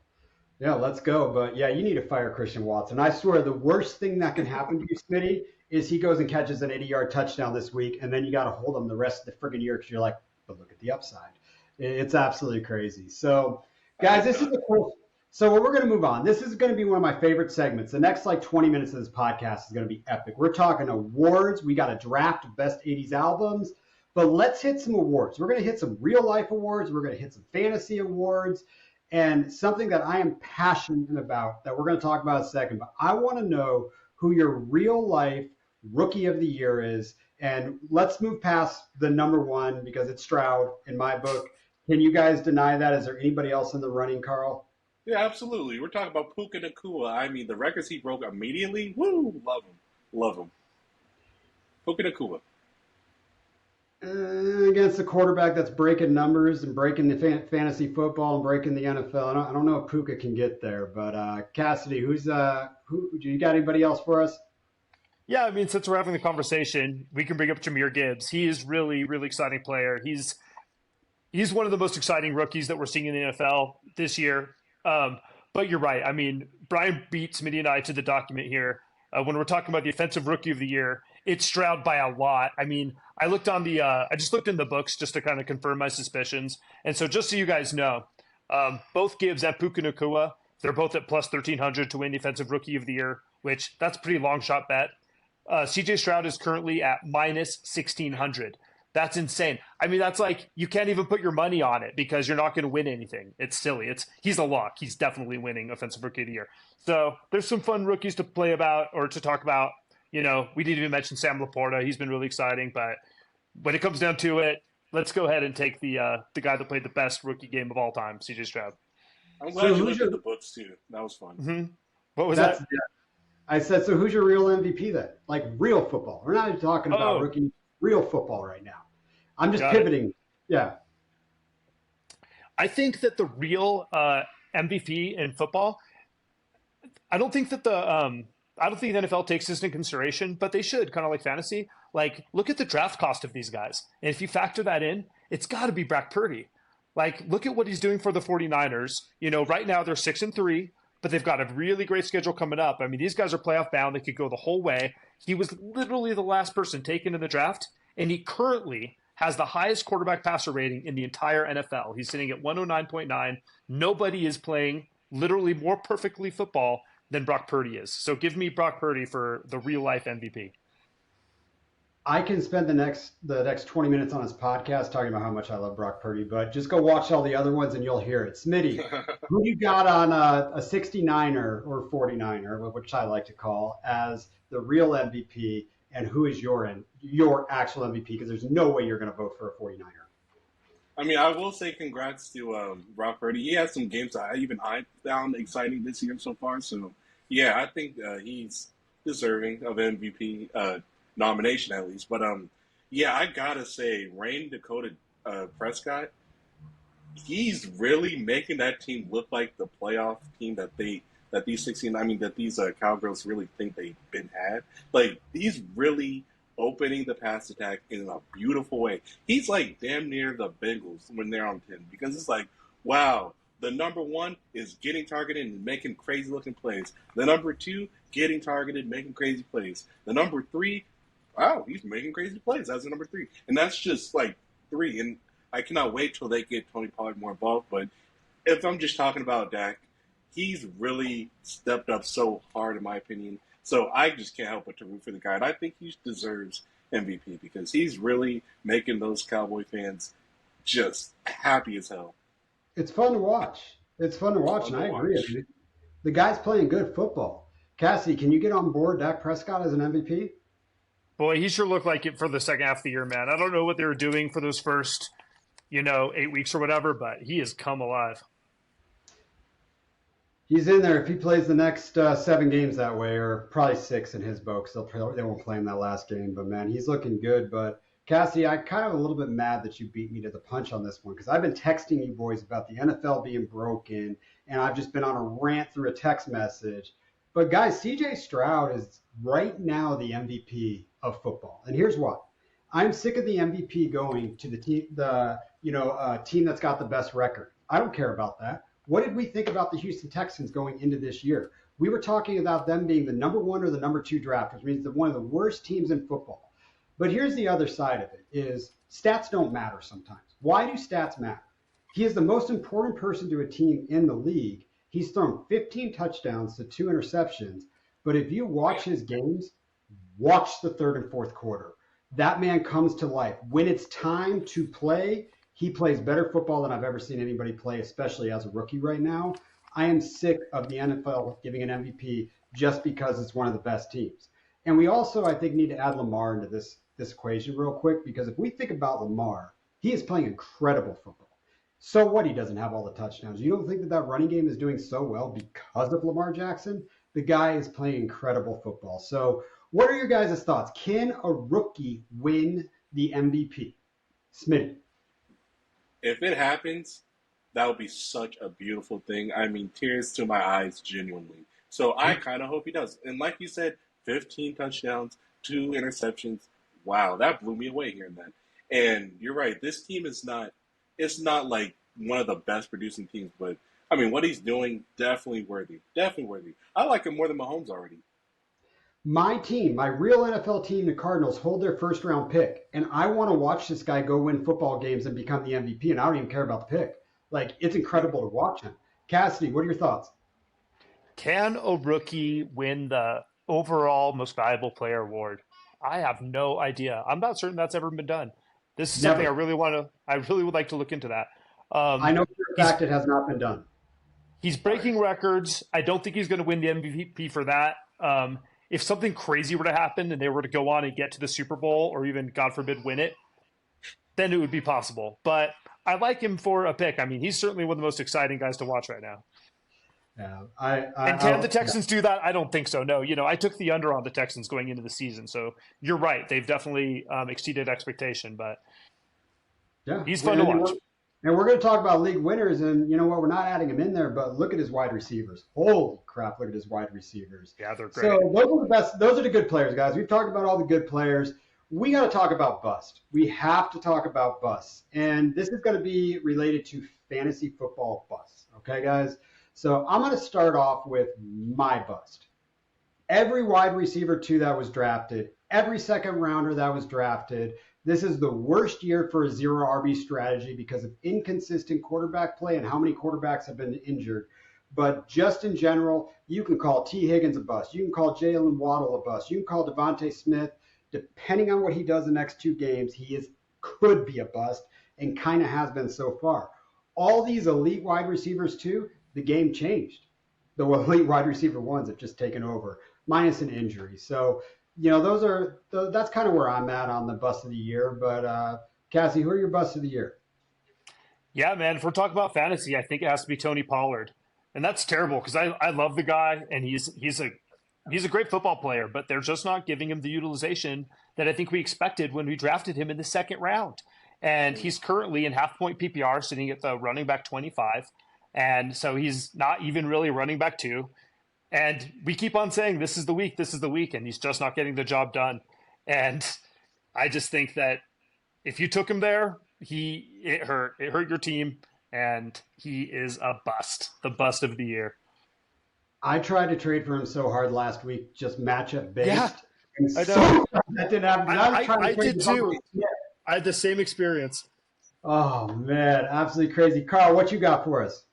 yeah, let's go. But yeah, you need to fire Christian Watson. I swear the worst thing that can happen to you, Smitty, is he goes and catches an 80-yard touchdown this week, and then you got to hold him the rest of the friggin' year because you're like, but look at the upside. It's absolutely crazy. So, guys, this is the cool. So what we're going to move on. This is going to be one of my favorite segments. The next 20 minutes of this podcast is going to be epic. We're talking awards. We got a draft of best 80s albums. But let's hit some awards. We're going to hit some real life awards. We're going to hit some fantasy awards. And something that I am passionate about that we're going to talk about in a second. But I want to know who your real life rookie of the year is. And let's move past the number one because it's Stroud in my book. Can you guys deny that? Is there anybody else in the running, Carl? Yeah, absolutely. We're talking about Puka Nakua. I mean, the records he broke immediately. Woo, love him, love him. Puka Nakua. Against a quarterback that's breaking numbers and breaking the fantasy football and breaking the NFL. I don't know if Puka can get there, but Cassidy, who do you got anybody else for us? Yeah, I mean, since we're having the conversation, we can bring up Jahmyr Gibbs. He is really, really exciting player. He's one of the most exciting rookies that we're seeing in the NFL this year. But you're right. I mean, Brian beat Smitty and I to the document here. when we're talking about the offensive rookie of the year, it's Stroud by a lot. I mean, I looked on the, I just looked in the books just to kind of confirm my suspicions. And so just so you guys know, both Gibbs and Puka Nacua, they're both at plus 1,300 to win defensive rookie of the year, which that's a pretty long shot bet. CJ Stroud is currently at minus 1,600. That's insane. I mean, that's like you can't even put your money on it because you're not going to win anything. It's silly. He's a lock. He's definitely winning offensive rookie of the year. So there's some fun rookies to play about or to talk about. You know, we didn't even mention Sam Laporta. He's been really exciting. But when it comes down to it, let's go ahead and take the guy that played the best rookie game of all time, CJ Stroud. I'm glad you looked at the books too. That was fun. Mm-hmm. What was that? Yeah. I said, so who's your real MVP then? Like real football. We're not even talking about rookie, real football right now. I'm just pivoting. Yeah. I think that the real MVP in football, I don't think that the NFL takes this into consideration, but they should, kind of like fantasy. Like, look at the draft cost of these guys. And if you factor that in, it's got to be Brock Purdy. Like, look at what he's doing for the 49ers. You know, right now they're 6-3, but they've got a really great schedule coming up. I mean, these guys are playoff bound. They could go the whole way. He was literally the last person taken in the draft, and he currently has the highest quarterback passer rating in the entire NFL. He's sitting at 109.9. Nobody is playing literally more perfectly football than Brock Purdy is. So give me Brock Purdy for the real life MVP. I can spend the next 20 minutes on this podcast talking about how much I love Brock Purdy, but just go watch all the other ones and you'll hear it. Smitty, who you got on a 69er or 49er, which I like to call, as the real MVP, and who is your actual MVP? Because there's no way you're going to vote for a 49er. I mean, I will say congrats to Brock Purdy. He has some games that I found exciting this year so far. So, yeah, I think he's deserving of MVP nomination at least. But, yeah, I got to say, Rayne Dakota Prescott, he's really making that team look like the playoff team that these Cowgirls really think they've been had. Like, he's really opening the pass attack in a beautiful way. He's like damn near the Bengals when they're on 10 because it's like, wow, the number one is getting targeted and making crazy looking plays. The number two, getting targeted, making crazy plays. The number three, wow, he's making crazy plays as the number three. And that's just like three. And I cannot wait till they get Tony Pollard more involved. But if I'm just talking about Dak, he's really stepped up so hard, in my opinion. So I just can't help but to root for the guy. And I think he deserves MVP because he's really making those Cowboy fans just happy as hell. It's fun to watch. And I agree. I mean, the guy's playing good football. Cassie, can you get on board Dak Prescott as an MVP? Boy, he sure looked like it for the second half of the year, man. I don't know what they were doing for those first, 8 weeks or whatever, but he has come alive. He's in there if he plays the next 7 games that way, or probably 6 in his book. So they won't play him that last game. But, man, he's looking good. But, Cassie, I'm kind of a little bit mad that you beat me to the punch on this one because I've been texting you boys about the NFL being broken, and I've just been on a rant through a text message. But, guys, C.J. Stroud is right now the MVP of football. And here's why. I'm sick of the MVP going to the team that's got the best record. I don't care about that. What did we think about the Houston Texans going into this year? We were talking about them being the number 1 or the number 2 draft, which means they're one of the worst teams in football. But here's the other side of it is stats don't matter sometimes. Why do stats matter? He is the most important person to a team in the league. He's thrown 15 touchdowns to 2 interceptions. But if you watch his games, watch the third and fourth quarter. That man comes to life. When it's time to play, he plays better football than I've ever seen anybody play, especially as a rookie right now. I am sick of the NFL giving an MVP just because it's one of the best teams. And we also, I think, need to add Lamar into this equation real quick, because if we think about Lamar, he is playing incredible football. So what? He doesn't have all the touchdowns. You don't think that running game is doing so well because of Lamar Jackson? The guy is playing incredible football. So what are your guys' thoughts? Can a rookie win the MVP? Smitty. If it happens, that would be such a beautiful thing. I mean, tears to my eyes, genuinely. So I kind of hope he does. And like you said, 15 touchdowns, 2 interceptions. Wow, that blew me away hearing that. And you're right. This team it's not like one of the best producing teams, but I mean, what he's doing, definitely worthy. Definitely worthy. I like him more than Mahomes already. My team, my real NFL team, the Cardinals, hold their first round pick, and I want to watch this guy go win football games and become the MVP, and I don't even care about the pick. Like, it's incredible to watch him. Cassidy, what are your thoughts? Can a rookie win the overall most valuable player award? I have no idea. I'm not certain that's ever been done. This is something Never. I really would like to look into that. I know for a He's fact it has not been done. he's breaking records. I don't think he's going to win the MVP for that. If something crazy were to happen and they were to go on and get to the Super Bowl or even, God forbid, win it, then it would be possible. But I like him for a pick. I mean, he's certainly one of the most exciting guys to watch right now. Yeah, And can the Texans do that? I don't think so. No, I took the under on the Texans going into the season. So you're right. They've definitely exceeded expectation, but yeah, he's fun to watch. And we're going to talk about league winners, and you know what? We're not adding him in there, but look at his wide receivers. Holy crap! Look at his wide receivers. Yeah, they're great. So those are the best. Those are the good players, guys. We've talked about all the good players. We got to talk about bust. We have to talk about bust, and this is going to be related to fantasy football bust. Okay, guys. So I'm going to start off with my bust. Every wide receiver too that was drafted, every second rounder that was drafted. This is the worst year for a zero RB strategy because of inconsistent quarterback play and how many quarterbacks have been injured. But just in general, you can call T. Higgins a bust. You can call Jalen Waddle a bust. You can call Devontae Smith. Depending on what he does the next 2 games, could be a bust and kind of has been so far. All these elite wide receivers too, the game changed. The elite wide receiver ones have just taken over, minus an injury. So that's kind of where I'm at on the bust of the year. But Cassie, who are your busts of the year? Yeah, man. If we're talking about fantasy, I think it has to be Tony Pollard, and that's terrible because I love the guy and he's a great football player, but they're just not giving him the utilization that I think we expected when we drafted him in the second round. And he's currently in half-point PPR, sitting at the running back 25, and so he's not even really running back 2. And we keep on saying this is the week, and he's just not getting the job done. And I just think that if you took him there, it hurt your team, and he is a bust, the bust of the year. I tried to trade for him so hard last week, just matchup based. Yeah, and I know. so that didn't happen. I did too. I had the same experience. Oh man, absolutely crazy. Carl, what you got for us?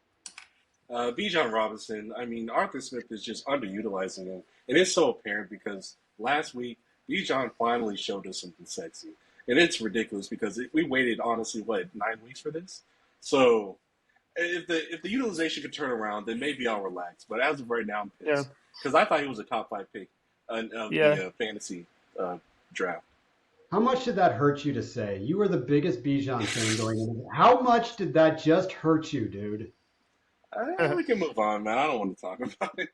Bijan Robinson, I mean, Arthur Smith is just underutilizing him. And it's so apparent because last week, Bijan finally showed us something sexy. And it's ridiculous because we waited, honestly, 9 weeks for this? So if the utilization could turn around, then maybe I'll relax. But as of right now, I'm pissed. Because I thought he was a top 5 pick of the fantasy draft. How much did that hurt you to say? You were the biggest Bijan fan going into it. How much did that just hurt you, dude? We can move on, man. I don't want to talk about it.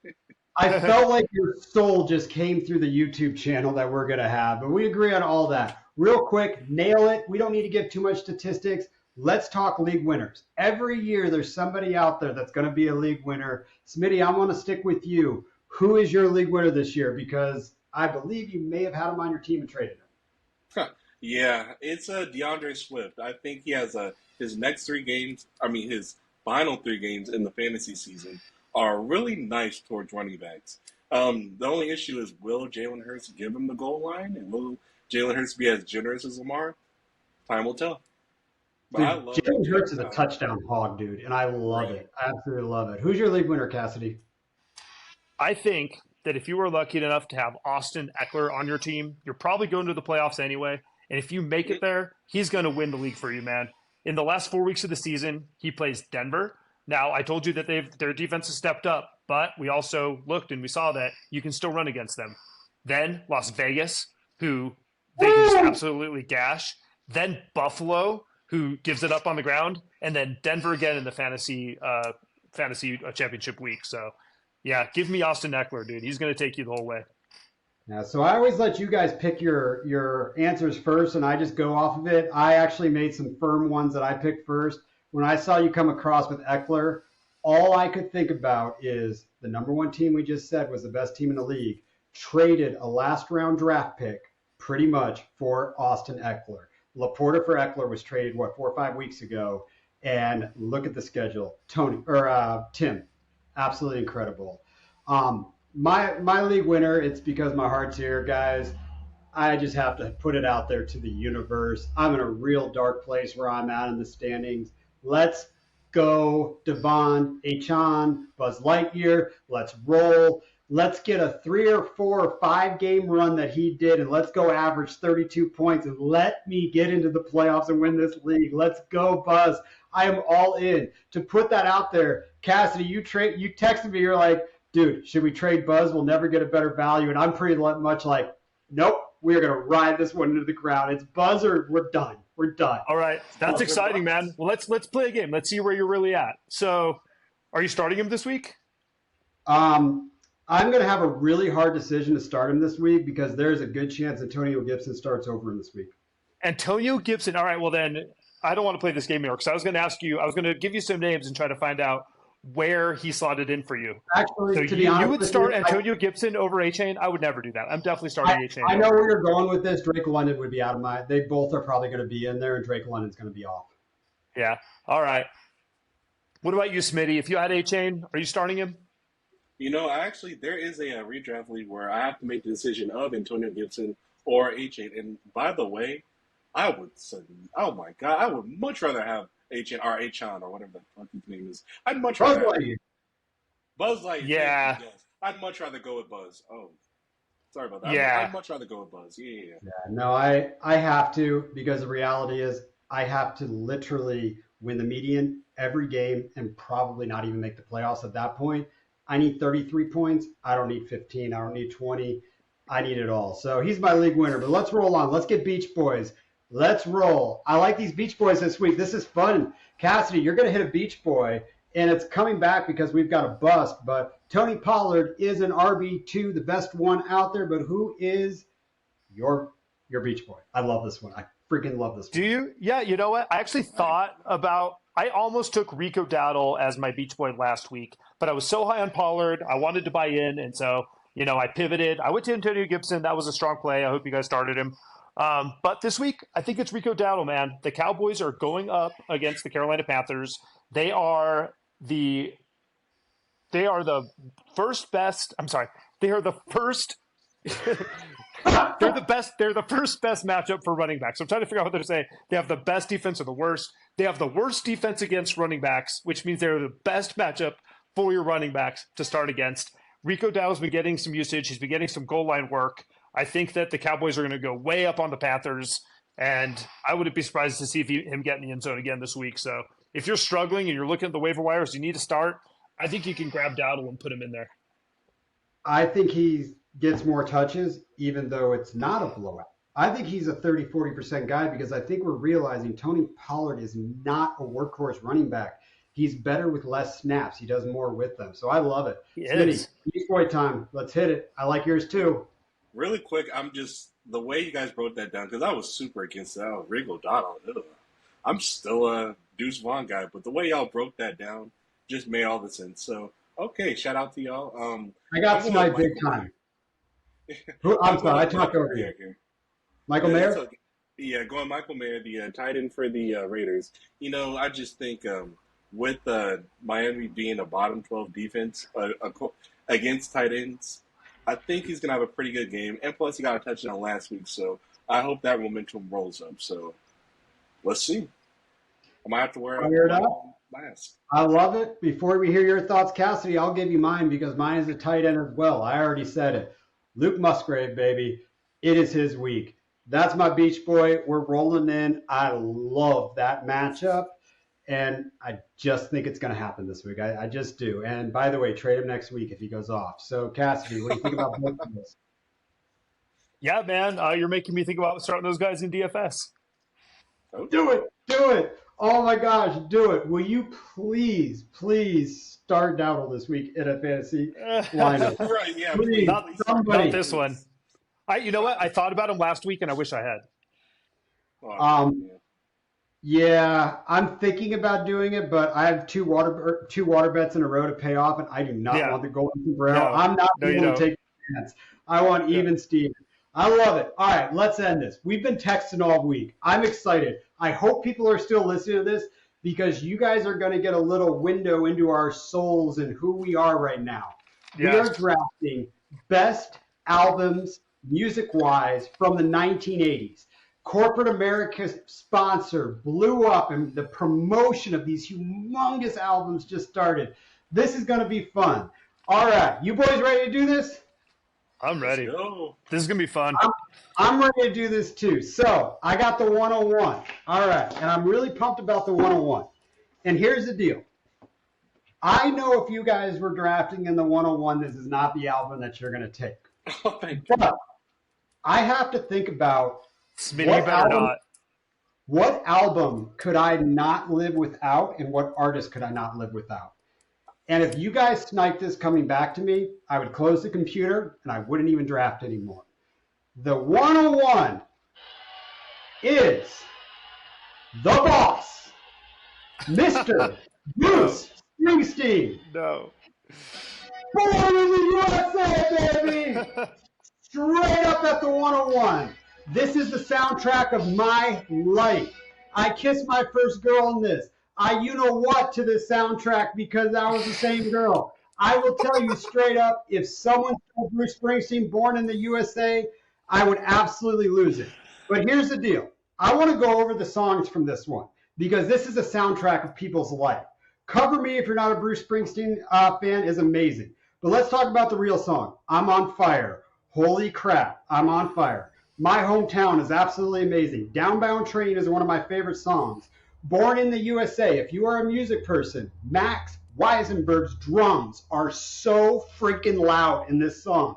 I felt like your soul just came through the YouTube channel that we're going to have, but we agree on all that. Real quick, nail it. We don't need to give too much statistics. Let's talk league winners. Every year there's somebody out there that's going to be a league winner. Smitty, I want to stick with you. Who is your league winner this year? Because I believe you may have had him on your team and traded him. Yeah, it's DeAndre Swift. I think he has his next 3 games, his final 3 games in the fantasy season are really nice towards running backs. The only issue is, will Jalen Hurts give him the goal line? And will Jalen Hurts be as generous as Lamar? Time will tell. But dude, Jalen Hurts is a touchdown hog, dude, and I love it. I absolutely love it. Who's your league winner, Cassidy? I think that if you were lucky enough to have Austin Eckler on your team, you're probably going to the playoffs anyway. And if you make it there, he's going to win the league for you, man. In the last 4 weeks of the season, he plays Denver. Now, I told you that their defense has stepped up, but we also looked and we saw that you can still run against them. Then Las Vegas, who they can just absolutely gash. Then Buffalo, who gives it up on the ground. And then Denver again in the fantasy championship week. So, yeah, give me Austin Eckler, dude. He's going to take you the whole way. Yeah, so I always let you guys pick your answers first, and I just go off of it. I actually made some firm ones that I picked first. When I saw you come across with Eckler, all I could think about is the number 1 team we just said was the best team in the league, traded a last-round draft pick pretty much for Austin Eckler. Laporta for Eckler was traded, 4 or 5 weeks ago, and look at the schedule. Tim, absolutely incredible. my league winner, it's because my heart's here, guys. I just have to put it out there to the universe. I'm in a real dark place where I'm at in the standings. Let's go, Devon, Achan, Buzz Lightyear. Let's roll. Let's get a 3 or 4 or 5 game run that he did, and let's go average 32 points and let me get into the playoffs and win this league. Let's go, Buzz. I am all in. To put that out there, Cassidy, you texted me. You're like, dude, should we trade Buzz? We'll never get a better value. And I'm pretty much like, nope. We are going to ride this one into the ground. It's Buzz or we're done. We're done. All right. That's exciting, man. Well, let's play a game. Let's see where you're really at. So are you starting him this week? I'm going to have a really hard decision to start him this week because there's a good chance Antonio Gibson starts over him this week. Antonio Gibson. All right. Well, then I don't want to play this game anymore because I was going to ask you, I was going to give you some names and try to find out where he slotted in for you. Actually, so to be honest, you would start Antonio Gibson over A-Chain? I would never do that. I'm definitely starting A-Chain. I know where you're going with this. Drake London would be out of my – they both are probably going to be in there, and Drake London's going to be off. Yeah. All right. What about you, Smitty? If you had A-Chain, are you starting him? Actually, there is a redraft league where I have to make the decision of Antonio Gibson or A-Chain. And by the way, I would say, oh my God, I would much rather have A-Chain or A-Chan or whatever the fuck his name is. I'd much rather Buzz Lightyear. Yeah. Yes. I'd much rather go with Buzz. Oh, sorry about that. Yeah. I'd much rather go with Buzz. Yeah. No, I have to because the reality is I have to literally win the median every game and probably not even make the playoffs at that point. I need 33 points. I don't need 15. I don't need 20. I need it all. So he's my league winner. But let's roll on. Let's get Beach Boys. Let's roll. I like these Beach Boys this week. This is fun. Cassidy, you're going to hit a Beach Boy, and it's coming back because we've got a bust. But Tony Pollard is an RB2, the best one out there. But who is your Beach Boy? I love this one. I freaking love this one. Do you? Yeah, you know what? I actually thought about – I almost took Rico Dowdle as my Beach Boy last week, but I was so high on Pollard. I wanted to buy in, and so, I pivoted. I went to Antonio Gibson. That was a strong play. I hope you guys started him. But this week, I think it's Rico Dowdle, man. The Cowboys are going up against the Carolina Panthers. They are the first best. I'm sorry. They are the first. They're the best. They're the first best matchup for running backs. I'm trying to figure out what they're saying. They have the best defense or the worst. They have the worst defense against running backs, which means they're the best matchup for your running backs to start against. Rico Dowdle's been getting some usage. He's been getting some goal line work. I think that the Cowboys are going to go way up on the Panthers, and I wouldn't be surprised to see him get in the end zone again this week. So if you're struggling and you're looking at the waiver wires, you need to start. I think you can grab Dowdle and put him in there. I think he gets more touches, even though it's not a blowout. I think he's a 30, 40% guy because I think we're realizing Tony Pollard is not a workhorse running back. He's better with less snaps. He does more with them. So I love it. Smitty, Beach Boy time. Let's hit it. I like yours too. Really quick, the way you guys broke that down, because I was super against that. Rico Dowdle. I'm still a Deuce Vaughn guy, but the way y'all broke that down just made all the sense. So, okay, shout out to y'all. I got Smite big time. I'm sorry, I talked over you. Michael Mayer? Going Michael Mayer, the tight end for the Raiders. I just think with Miami being a bottom 12 defense against tight ends, I think he's going to have a pretty good game. And plus, he got a touchdown last week, so I hope that momentum rolls up. So let's see. I might have to wear a mask. I love it. Before we hear your thoughts, Cassidy, I'll give you mine because mine is a tight end as well. I already said it. Luke Musgrave, baby. It is his week. That's my Beach Boy. We're rolling in. I love that matchup. And I just think it's going to happen this week. I just do. And by the way, trade him next week if he goes off. So, Cassidy, what do you think about both of this? Yeah, man. You're making me think about starting those guys in DFS. Do it. Do it. Oh, my gosh. Do it. Will you please start Dowdle this week in a fantasy lineup? Right, yeah. Please, not somebody. this one. You know what? I thought about him last week, and I wish I had. Yeah, I'm thinking about doing it, but I have two water bets in a row to pay off, and I do not want the Golden Sombrero. No, I'm not willing to take a chance. I want even Steven. I love it. All right, let's end this. We've been texting all week. I'm excited. I hope people are still listening to this because you guys are going to get a little window into our souls and who we are right now. We are drafting best albums, music-wise, from the 1980s. Corporate America sponsor blew up, and the promotion of these humongous albums just started. This is going to be fun. All right, you boys ready to do this? I'm ready. This is going to be fun. I'm ready to do this too. So I got the 101. All right, and I'm really pumped about the 101. And here's the deal. I know if you guys were drafting in the 101, this is not the album that you're going to take. Oh, thank you. But I have to think about what album could I not live without, and what artist could I not live without? And if you guys snipe this coming back to me, I would close the computer and I wouldn't even draft anymore. The 101 is the boss, Mr. Bruce Springsteen. No. Born in the USA, baby! Straight up at the 101. This is the soundtrack of my life. I kissed my first girl in this. You know what to this soundtrack because I was the same girl. I will tell you straight up, if someone told Bruce Springsteen Born in the USA, I would absolutely lose it. But here's the deal. I want to go over the songs from this one because this is a soundtrack of people's life. Cover Me If You're Not a Bruce Springsteen fan is amazing. But let's talk about the real song. I'm on Fire. Holy crap, I'm on fire. My Hometown is absolutely amazing. Downbound Train is one of my favorite songs. Born in the USA, if you are a music person, Max Weisenberg's drums are so freaking loud in this song.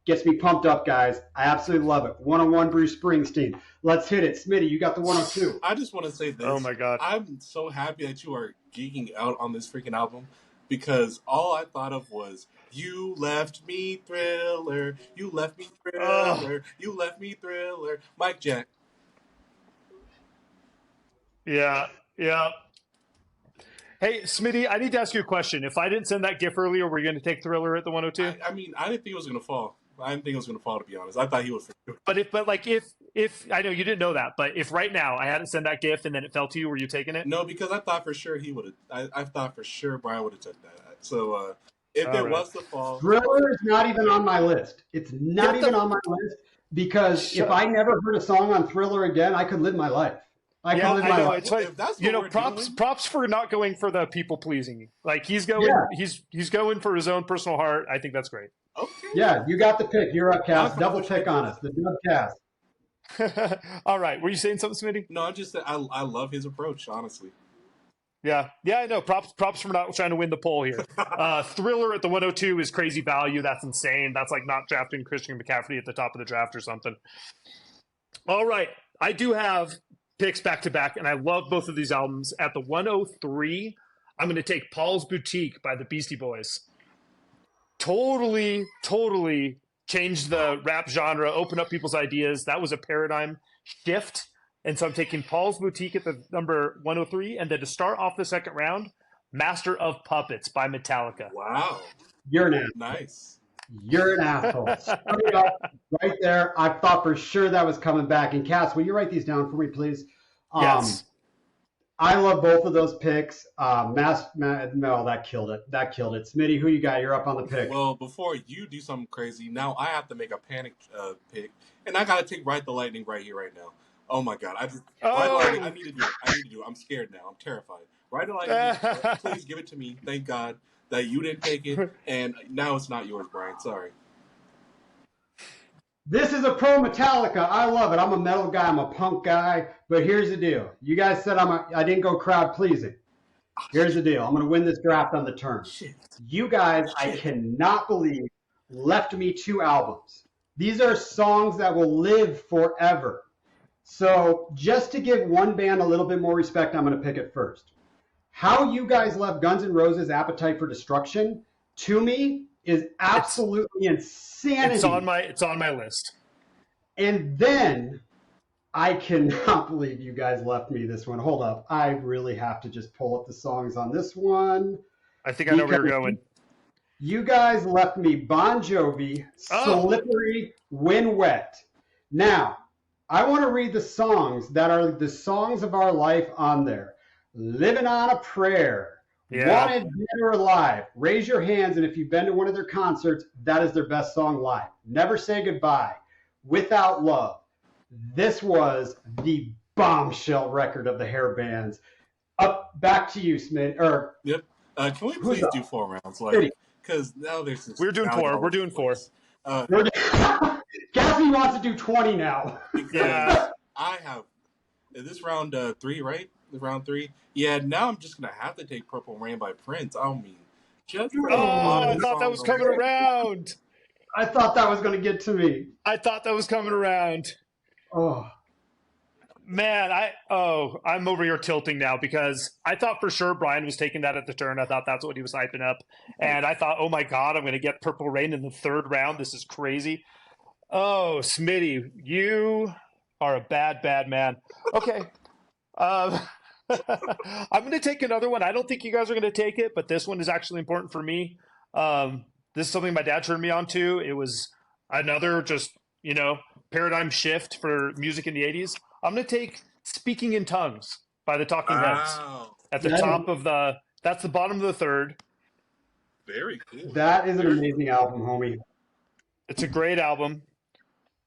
Gets me pumped up, guys. I absolutely love it. 101 Bruce Springsteen. Let's hit it. Smitty, you got the 102. I just want to say this. Oh, my God. I'm so happy that you are geeking out on this freaking album because all I thought of was, you left me Thriller, you left me Thriller, you left me Thriller. Mike Jack. Yeah. Hey, Smitty, I need to ask you a question. If I didn't send that GIF earlier, were you going to take Thriller at the 102? I mean, I didn't think it was going to fall. To be honest. I thought he was for sure. But if I know you didn't know that, but if right now I hadn't sent that GIF and then it fell to you, were you taking it? No, because I thought for sure he would have. I thought for sure Brian would have took that. So if it was the fall, Thriller is not even on my list. It's not even on my list because if I never heard a song on Thriller again, I could live my life. I could live my life. It's like, props for not going for the people pleasing. Like he's going, he's going for his own personal heart. I think that's great. Okay. Yeah, you got the pick. You're up, Cass. Double pick on us. The dub Cass. All right. Were you saying something, Smitty? No, I just said I love his approach, honestly. Yeah, I know. Props for not trying to win the poll here. Thriller at the 102 is crazy value. That's insane. That's like not drafting Christian McCaffrey at the top of the draft or something. All right. I do have picks back to back, and I love both of these albums. At the 103, I'm going to take Paul's Boutique by the Beastie Boys. Totally changed the rap genre, opened up people's ideas. That was a paradigm shift. And so I'm taking Paul's Boutique at the number 103. And then to start off the second round, Master of Puppets by Metallica. Wow. You're an asshole. Nice. You're an asshole. Straight up, right there. I thought for sure that was coming back. And Cass, will you write these down for me, please? Yes. I love both of those picks. No, that killed it. Smitty, who you got? You're up on the pick. Well, before you do something crazy, now I have to make a panic pick. And I got to take Ride the Lightning right here, right now. Oh, my God. Ride the Lightning. I need to do it. I'm scared now. I'm terrified. Ride the Lightning. Please give it to me. Thank God that you didn't take it. And now it's not yours, Brian. Sorry. This is a pro Metallica. I love it. I'm a metal guy. I'm a punk guy. But here's the deal. You guys said I didn't go crowd pleasing. Here's the deal. I'm going to win this draft on the turn. You guys, I cannot believe, left me 2 albums. These are songs that will live forever. So just to give one band a little bit more respect, I'm going to pick it first. How you guys left Guns N' Roses' Appetite for Destruction, to me, is absolutely insanity. It's on my list. And then I cannot believe you guys left me this one. Hold up. I really have to just pull up the songs on this one. I think I know where you're going. You guys left me Bon Jovi, Slippery When Wet. Now, I want to read the songs that are the songs of our life on there. Living on a Prayer, Yeah. Wanted, Dead or Alive. Raise your hands, and if you've been to one of their concerts, that is their best song live. Never Say Goodbye. Without Love. This was the bombshell record of the hair bands. Up, back to you, Smith. Or Yep. Can we please do 4 rounds? City. Because now there's this. We're doing 4. We're doing 4. Gaffney wants to do 20 now. Yeah. I have. Is this round 3, right? Round 3? Yeah, now I'm just going to have to take Purple Rain by Prince. I mean, just for I thought that was coming around. I thought that was going to get to me. I thought that was coming around. Oh. Man, I'm over here tilting now because I thought for sure Brian was taking that at the turn. I thought that's what he was hyping up. And I thought, oh my God, I'm going to get Purple Rain in the 3rd round. This is crazy. Oh, Smitty, you are a bad, bad man. Okay. I'm going to take another one. I don't think you guys are going to take it, but this one is actually important for me. This is something my dad turned me on to. It was another just, paradigm shift for music in the 80s. I'm going to take Speaking in Tongues by the Talking Heads. At the top of that's the bottom of the 3rd. Very cool. That is an amazing album, homie. It's a great album.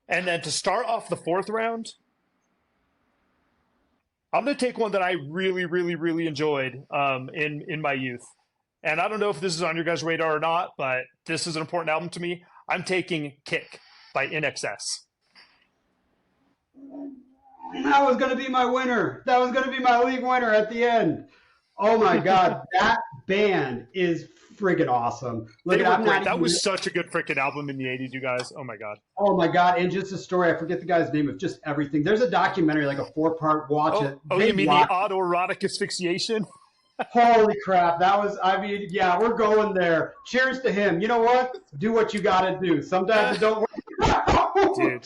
And then to start off the 4th round, I'm going to take one that I really, really, really enjoyed in my youth. And I don't know if this is on your guys' radar or not, but this is an important album to me. I'm taking Kick by INXS. That was going to be my winner. That was going to be my league winner at the end. Oh my God, that band is friggin' awesome. Look, that was such a good freaking album in the 80s, you guys. Oh my God. Oh my God, and just a story, I forget the guy's name of just everything. There's a documentary, like a 4-part, watch it. Oh, you mean the autoerotic asphyxiation? Holy crap, yeah, we're going there. Cheers to him. You know what? Do what you gotta do. Sometimes it don't work. Dude.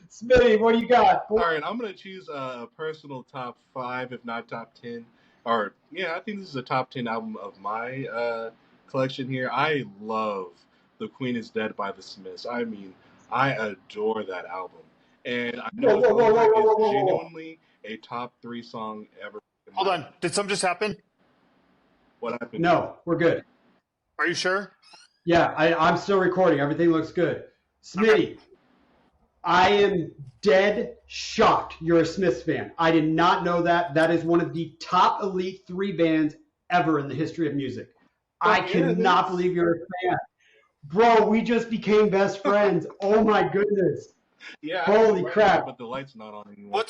Smitty, what do you got? All right, I'm going to choose a personal top 5, if not top 10. I think this is a top 10 album of my collection here. I love The Queen is Dead by The Smiths. I mean, I adore that album. And I know it's genuinely a top 3 song ever. Hold on. Did something just happen? What happened? No, we're good. Are you sure? Yeah, I'm still recording. Everything looks good. Smitty, I am dead shocked you're a Smiths fan. I did not know that. That is one of the top elite 3 bands ever in the history of music. I cannot believe you're a fan. Bro, we just became best friends. Oh my goodness. Yeah. Holy crap. But the light's not on anymore.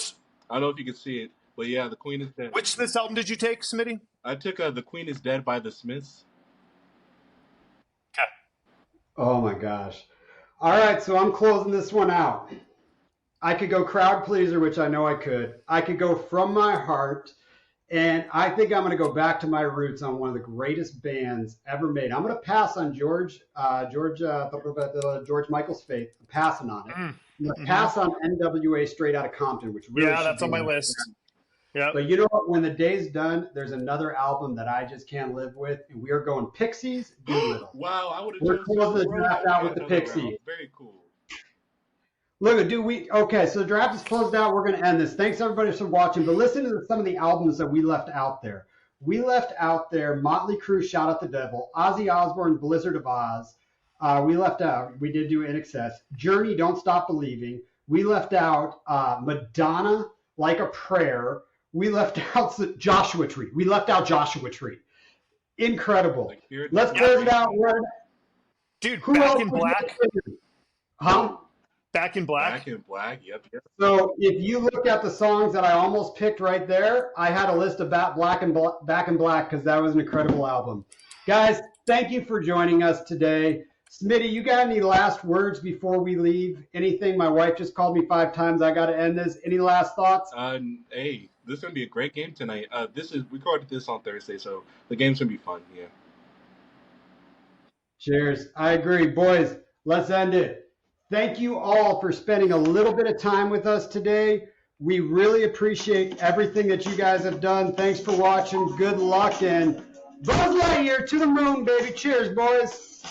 I don't know if you can see it, but yeah, The Queen is Dead. Which Smiths album did you take, Smitty? I took The Queen is Dead by The Smiths. Okay. Oh my gosh. All right, so I'm closing this one out. I could go Crowd Pleaser, which I know I could. I could go From My Heart, and I think I'm going to go back to my roots on one of the greatest bands ever made. I'm going to pass on George Michael's Faith. I'm passing on it. I'm going to pass on NWA Straight Outta Compton, which really that's on my list. Yeah. But you know what? When the day's done, there's another album that I just can't live with, and we are going Pixies, Doolittle. Wow, I would have. We're closing the draft out with the Pixies. Very cool. Look, so the draft is closed out. We're going to end this. Thanks everybody for watching. But listen to some of the albums that we left out there. We left out there Motley Crue, Shout at the Devil, Ozzy Osbourne, Blizzard of Oz. We did do INXS. Journey, Don't Stop Believing. We left out Madonna, Like a Prayer. We left out Joshua Tree. Incredible. Let's close it out. Dude, Back in Black. Huh? Back in Black? Back in Black, yep. So if you look at the songs that I almost picked right there, I had a list of Back in Black because that was an incredible album. Guys, thank you for joining us today. Smitty, you got any last words before we leave? Anything? My wife just called me 5 times. I got to end this. Any last thoughts? Hey, this is going to be a great game tonight. We recorded this on Thursday, so the game's going to be fun, yeah. Cheers. I agree. Boys, let's end it. Thank you all for spending a little bit of time with us today. We really appreciate everything that you guys have done. Thanks for watching. Good luck, and Buzz Lightyear to the moon, baby. Cheers, boys.